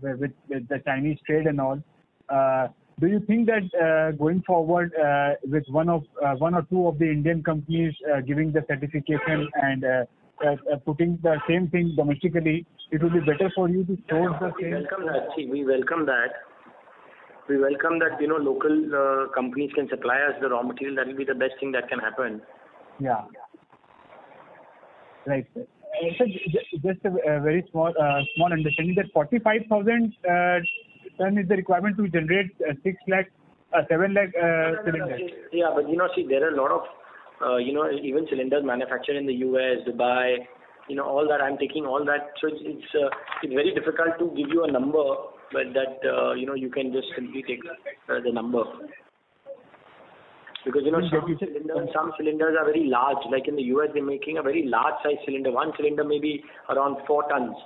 with the Chinese trade and all, do you think that going forward, with one or two of the Indian companies giving the certification and putting the same thing domestically, it would be better for you to source the same? We welcome that. We welcome that. Local companies can supply us the raw material. That will be the best thing that can happen. Yeah. Right, sir. So just a very small understanding that 45,000 ton is the requirement to generate 7 lakh cylinders. Yeah, but there are a lot of even cylinders manufactured in the US, Dubai, all that. I'm taking all that, so it's very difficult to give you a number, but that you can just simply take the number. Because some cylinders are very large. Like in the US, they're making a very large size cylinder. One cylinder may be around 4 tons.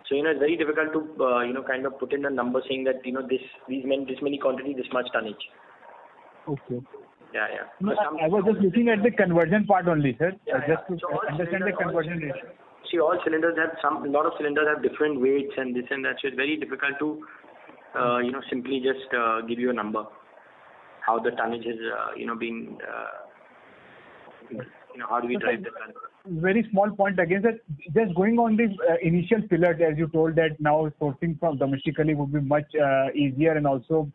So it's very difficult to kind of put in a number saying that this many quantity, this much tonnage. Okay. Yeah. No, I was just looking at the conversion part only, sir. Just to understand the conversion ratio. See, all cylinders a lot of cylinders have different weights and this and that. So it's very difficult to simply just give you a number. How the tonnage is, being, how do we drive the tonnage? Very small point again, sir. Just going on the initial pillar, as you told that now sourcing from domestically would be much easier and also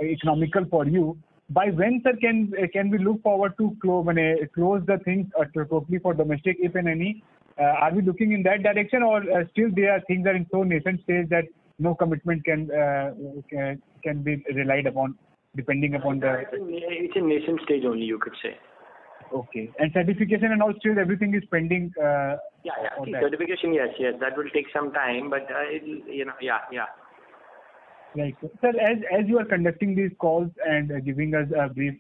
economical for you. By when, sir, can we look forward to close the things totally for domestic, if and any? Are we looking in that direction, or still there are things that are in so nascent stage that no commitment can be relied upon? Depending upon it's in nascent stage only, you could say. Okay, and certification and all, still everything is pending. Certification, yes, that will take some time, but yeah. Right, sir. As you are conducting these calls and giving us a brief,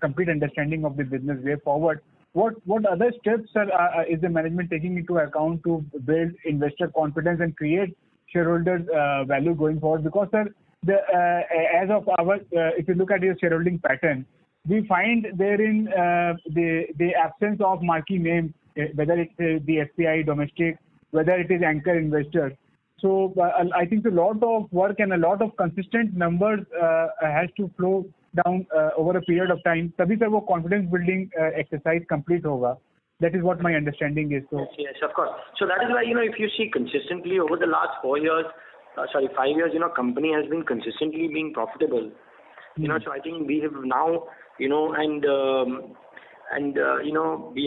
complete understanding of the business way forward, what other steps, sir, is the management taking into account to build investor confidence and create shareholders' value going forward? Because, sir, as of if you look at your shareholding pattern, we find therein the absence of marquee names, whether it's the FPI domestic, whether it is anchor investors. So I think a lot of work and a lot of consistent numbers has to flow down over a period of time. तभी sir वो confidence building exercise complete होगा. That is what my understanding is. So yes, of course. So that is why if you see consistently over the last 5 years, company has been consistently being profitable. So I think we have now, we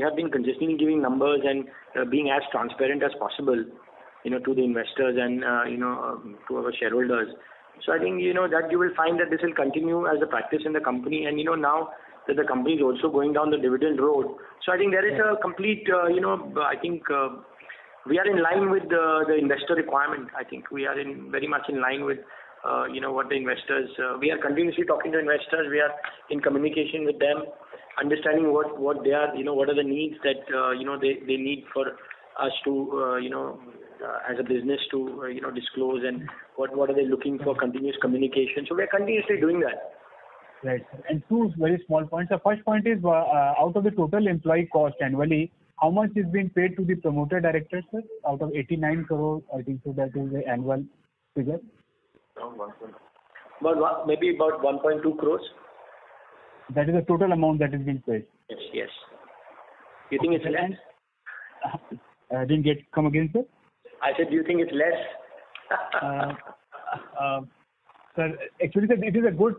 have been consistently giving numbers and being as transparent as possible, to the investors and, to our shareholders. So I think, that you will find that this will continue as a practice in the company. And, now that the company is also going down the dividend road. So I think there is a complete, I think, we are in line with the investor requirement. I think we are very much in line with, what the investors. We are continuously talking to investors. We are in communication with them, understanding what they are, what are the needs that they need for us to, as a business to disclose, and what are they looking for, continuous communication. So we are continuously doing that. Right. And two very small points. The first point is out of the total employee cost annually, how much is being paid to the promoter directors, sir? Out of 89 crore, I think so that is the annual figure. Maybe about 1.2 crores. That is the total amount that is being paid. Yes. You think it's less? Didn't come again, sir? I said, do you think it's less? Sir, actually, sir, it is a good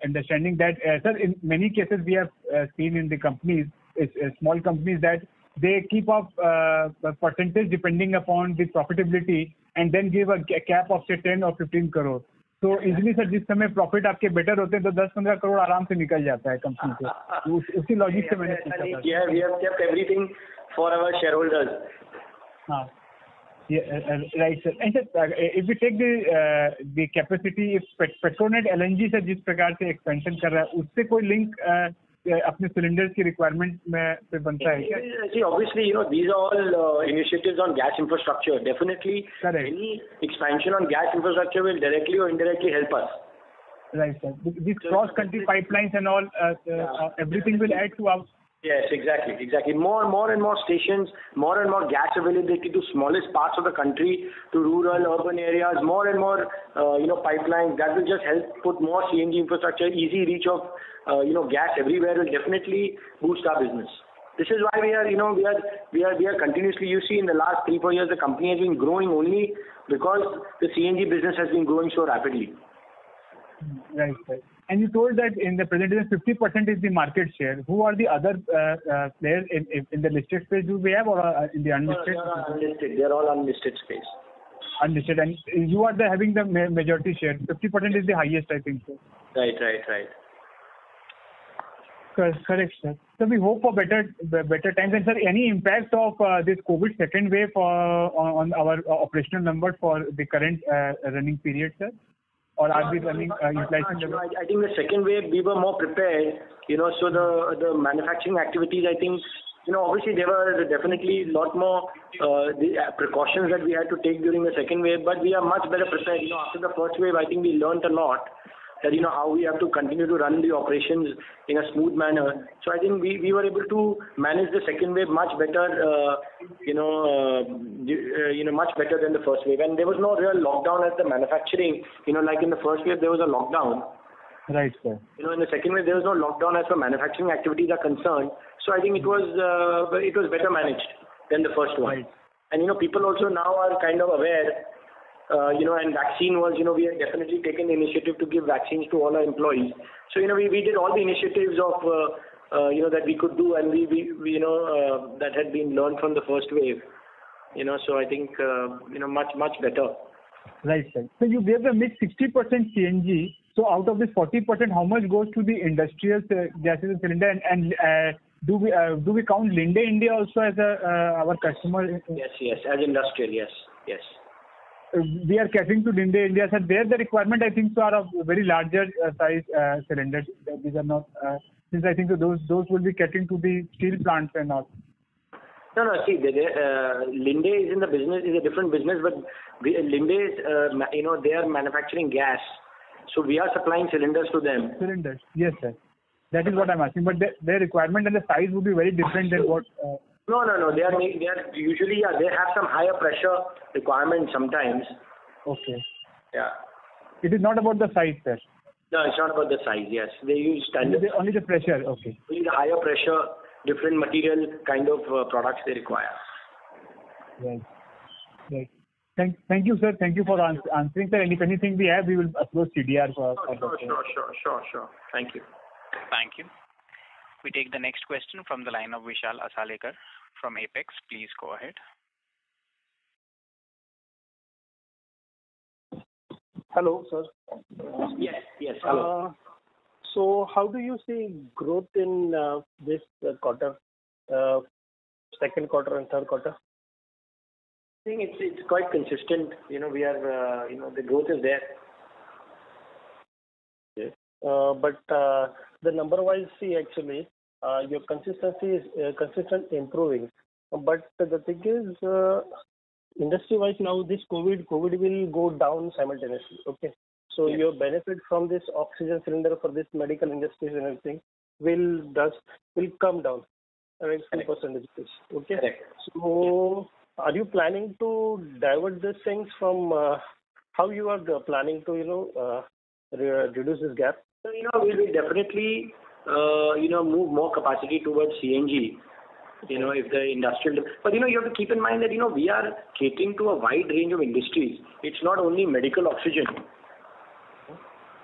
understanding that, sir, in many cases we have seen in the companies, small companies, that they keep up a percentage depending upon the profitability and then give a cap of say 10 or 15 crore. So easily, sir, जिस समय profit आपके better होते हैं तो 10-15 करोड़ आराम से निकल जाता है कंपनी से. उसी लॉजिक से मैंने पूछा था. Yeah, we have kept everything for our shareholders. Right, sir. And sir, if we take the capacity, if Petronet LNG से जिस प्रकार से expansion कर रहा है, उससे कोई link अपने cylinders की requirement में पे बनता है क्या? See, obviously, these are all initiatives on gas infrastructure. Definitely, any expansion on gas infrastructure will directly or indirectly help us. Right, sir. These cross-country pipelines and all, everything will add to our. Yes, exactly. More and more stations, more and more gas availability to smallest parts of the country, to rural, urban areas, more and more, pipelines. That will just help put more CNG infrastructure, easy reach of, gas everywhere will definitely boost our business. This is why we are continuously, you see in the last 3-4 years, the company has been growing only because the CNG business has been growing so rapidly. Right, sir. And you told that in the presentation 50% is the market share. Who are the other players in the listed space do we have, or in the unlisted? They are all unlisted space. Unlisted, and you are having the majority share. 50% is the highest, I think so. Right. Correct, sir. So we hope for better times. And sir, any impact of this COVID second wave on our operational numbers for the current running period, sir? Or are we running utilizing level? I think the second wave we were more prepared, so the manufacturing activities, I think, obviously there were definitely a lot more the precautions that we had to take during the second wave, but we are much better prepared. After the first wave, I think we learned a lot that how we have to continue to run the operations in a smooth manner. So I think we were able to manage the second wave much better, much better than the first wave. And there was no real lockdown at the manufacturing. Like in the first wave, there was a lockdown. Right, sir. In the second wave, there was no lockdown as far as manufacturing activities are concerned. So I think it was better managed than the first one. Right. And people also now are kind of aware. And vaccine was, we had definitely taken the initiative to give vaccines to all our employees. So, we did all the initiatives of, that we could do, and we that had been learned from the first wave. So I think, much better. Right, sir. So you gave the mix 60% CNG. So out of this 40%, how much goes to the industrial gases and cylinder? And do we count Linde India also as our customer? Yes, as industrial, yes. We are catering to Linde India. So there the requirement, I think, so are of very larger size cylinders. These are not, since I think so those will be catering to the steel plants and all. No. See, Linde is in the business, is a different business, but Linde is, they are manufacturing gas. So we are supplying cylinders to them. Cylinders, yes, sir. That is what I'm asking. But their requirement and the size would be very different than what. No. They are usually, they have some higher pressure requirements sometimes. Okay. Yeah. It is not about the size, sir. No, it's not about the size. Yes, they use standard. Only the pressure. Okay. Only the higher pressure, different material kind of products they require. Right. Thank you, sir. Thank you for answering, sir. And if anything we have, we will upload CDR for. Sure. Thank you. Thank you. We take the next question from the line of Vishal Asalekar from Apex. Please go ahead. Hello, sir. Yes. Hello. So how do you see growth in this quarter, second quarter and third quarter? I think it's quite consistent. We are, the growth is there. Yes. But the number-wise, see, actually, your consistency is consistent improving. But the thing is, industry-wise now, this COVID will go down simultaneously. Okay. So your benefit from this oxygen cylinder for this medical industries and everything will come down around 2%. Okay. Correct. So are you planning to divert these things from how you are planning to reduce this gap? So we will definitely move more capacity towards CNG. If the industrial, but you have to keep in mind that we are catering to a wide range of industries. It's not only medical oxygen.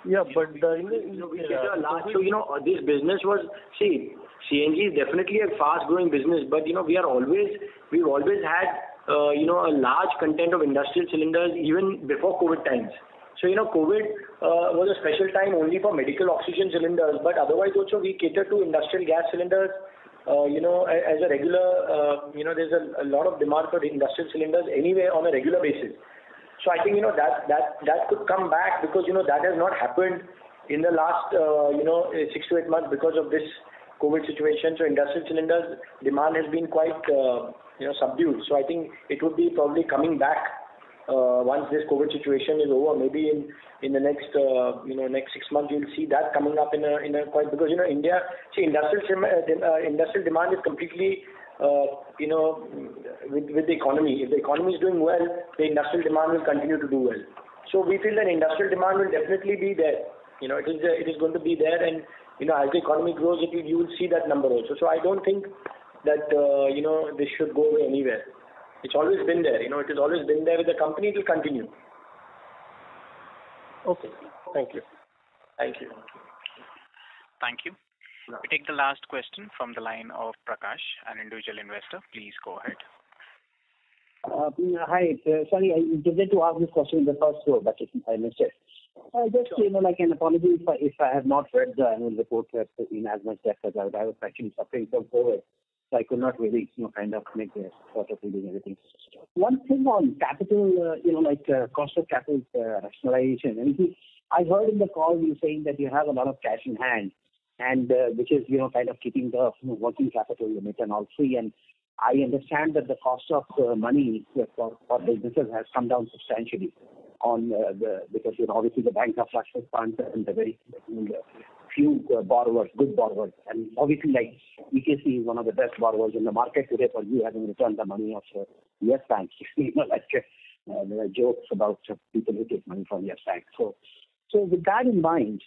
Yeah, but we cater a large. So this business was, see, CNG is definitely a fast-growing business, but we've always had a large content of industrial cylinders even before COVID times. So COVID was a special time only for medical oxygen cylinders, but otherwise also we cater to industrial gas cylinders as a regular, there's a lot of demand for the industrial cylinders anyway on a regular basis. So I think, that could come back because, that has not happened in the last, 6 to 8 months because of this COVID situation. So industrial cylinders demand has been quite, subdued. So I think it would be probably coming back once this COVID situation is over. Maybe in the next, next 6 months, you'll see that coming up in a quite, because, India, industrial demand is completely, with the economy. If the economy is doing well, the industrial demand will continue to do well. So we feel that industrial demand will definitely be there. It is going to be there, and as the economy grows, you will see that number also. So I don't think that this should go anywhere. It's always been there. It has always been there with the company. It will continue. Okay. Thank you. Thank you. Thank you. We take the last question from the line of Prakash, an individual investor. Please go ahead. Hi. Sorry, I intended to ask this question in the first row, but I missed it. Just, an apology if I have not read the annual report in as much depth as I was actually suffering from COVID. So I could not really, kind of make a sort of reading everything. One thing on capital, cost of capital rationalization. And I heard in the call you saying that you have a lot of cash in hand, and which is, kind of keeping the working capital limit and all free. And I understand that the cost of money for businesses has come down substantially because obviously the banks are flush with funds and the very few borrowers, good borrowers, and obviously EKC is one of the best borrowers in the market today for you having returned the money of US banks. There are jokes about people who take money from US banks. So with that in mind,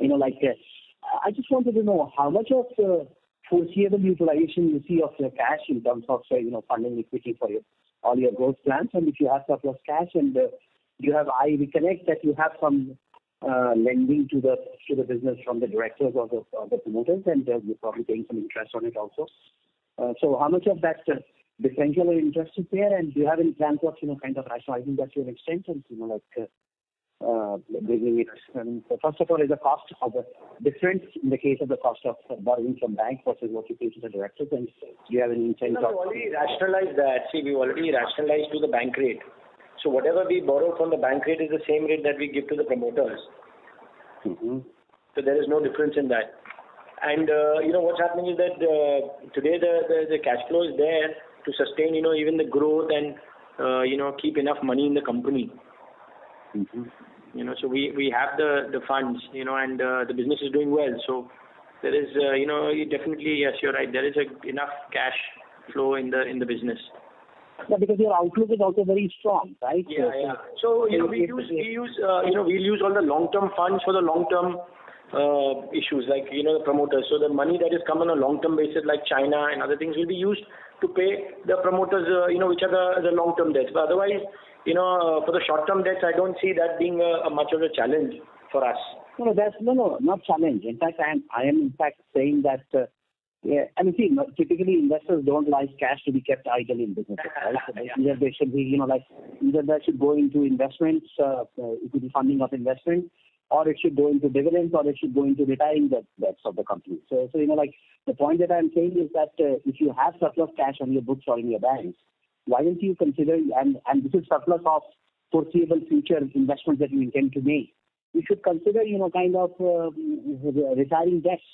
I just wanted to know how much of foreseeable utilization you see of your cash in terms of funding equity for all your growth plans, and if you have surplus cash, and I recollect that you have some lending to the business from the directors or the promoters, and you're probably paying some interest on it also. So how much of that differential or interest is there, and do you have any plans of kind of rationalizing that to an extent, and bringing it? First of all, is the cost of the difference in the case of the cost of borrowing from bank versus what you pay to the directors, and do you have any insight? We've already rationalized that. See, we've already rationalized to the bank rate. So whatever we borrow from the bank rate is the same rate that we give to the promoters. Mm-hmm. So there is no difference in that. And what's happening is that today the cash flow is there to sustain even the growth and keep enough money in the company. Mm-hmm. So we have the funds, and the business is doing well. So there is, definitely, yes, you're right. There is enough cash flow in the business. Yeah, because your outlook is also very strong, right? Yeah. So we'll use all the long-term funds for the long-term issues, like the promoters. So the money that is come on a long-term basis, like China and other things, will be used to pay the promoters, which are the long-term debts. But otherwise, for the short-term debts, I don't see that being a much of a challenge for us. No, not challenge. In fact, I am in fact saying that. Typically investors don't like cash to be kept idle in businesses, right? So either they should be, either that should go into investments, equity funding of investment, or it should go into dividends, or it should go into retiring the debts of the company. So the point that I'm saying is that if you have surplus cash on your books or in your banks, why don't you consider, and this is surplus of foreseeable future investments that you intend to make, you should consider, retiring debts,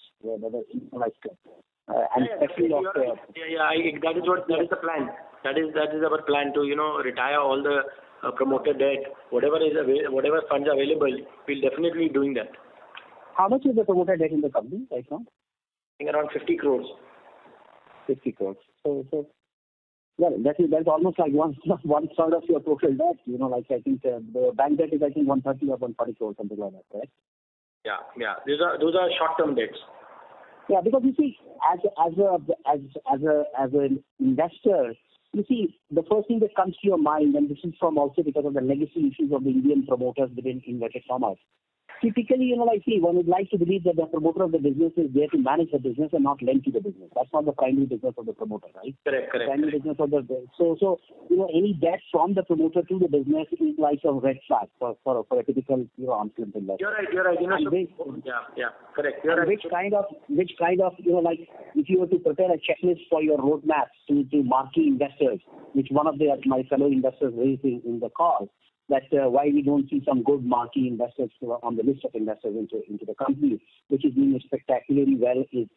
and especially that is the plan. That is our plan to retire all the promoter debt, whatever funds are available. We'll definitely be doing that. How much is the promoter debt in the company right now? I think around 50 crores. 50 crores. So that's almost like one third of your total debt. I think the bank debt is 130 or 140 crores, something like that, right? Yeah. Those are short-term debts. Yeah, because you see, as an investor, You see, the first thing that comes to your mind, and this is from also because of the legacy issues of the Indian promoters within inverted commas. Typically, one would like to believe that the promoter of the business is there to manage the business and not lend to the business. That's not the primary business of the promoter, right? Correct. Primary business of the any debt from the promoter to the business is like a red flag for a typical arm's length investor. You're right. Correct. You're right. Which kind of if you were to prepare a checklist for your roadmap to marquee investors, which one of my fellow investors raised in the call, that why we don't see some good marquee investors on the list of investors into the company, which is doing spectacularly well, is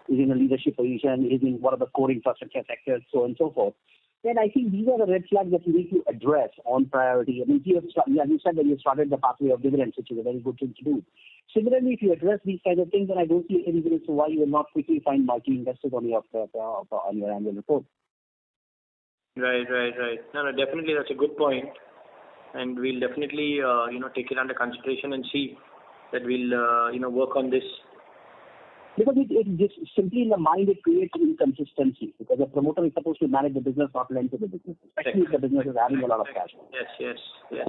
in a leadership position, is in one of the core infrastructure sectors, so on and so forth. Then I think these are the red flags that you need to address on priority. I mean, you said that you started the pathway of dividends, which is a very good thing to do. Similarly, if you address these kind of things, then I don't see any reason as to why you will not quickly find marquee investors on your annual report. Right. No, definitely that's a good point. And we'll definitely, take it under consideration and see that we'll, work on this. Because it just simply in the mind, it creates inconsistency. Because the promoter is supposed to manage the business, not lend to the business, especially if the business is having a lot of cash. Yes.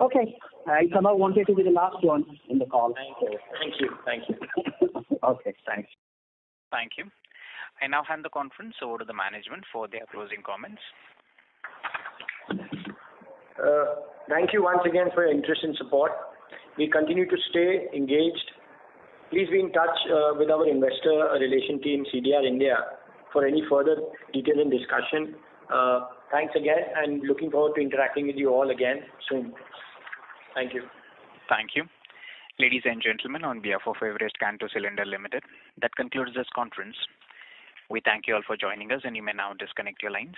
Okay. I somehow wanted to be the last one in the call. Thank you. Okay, thanks. Thank you. I now hand the conference over to the management for their closing comments. Thank you once again for your interest and support. We continue to stay engaged. Please be in touch with our investor relation team, CDR India, for any further detail and discussion. Thanks again, and looking forward to interacting with you all again soon. Thank you. Thank you. Ladies and gentlemen, on behalf of Everest Kanto Cylinder Limited, that concludes this conference. We thank you all for joining us, and you may now disconnect your lines.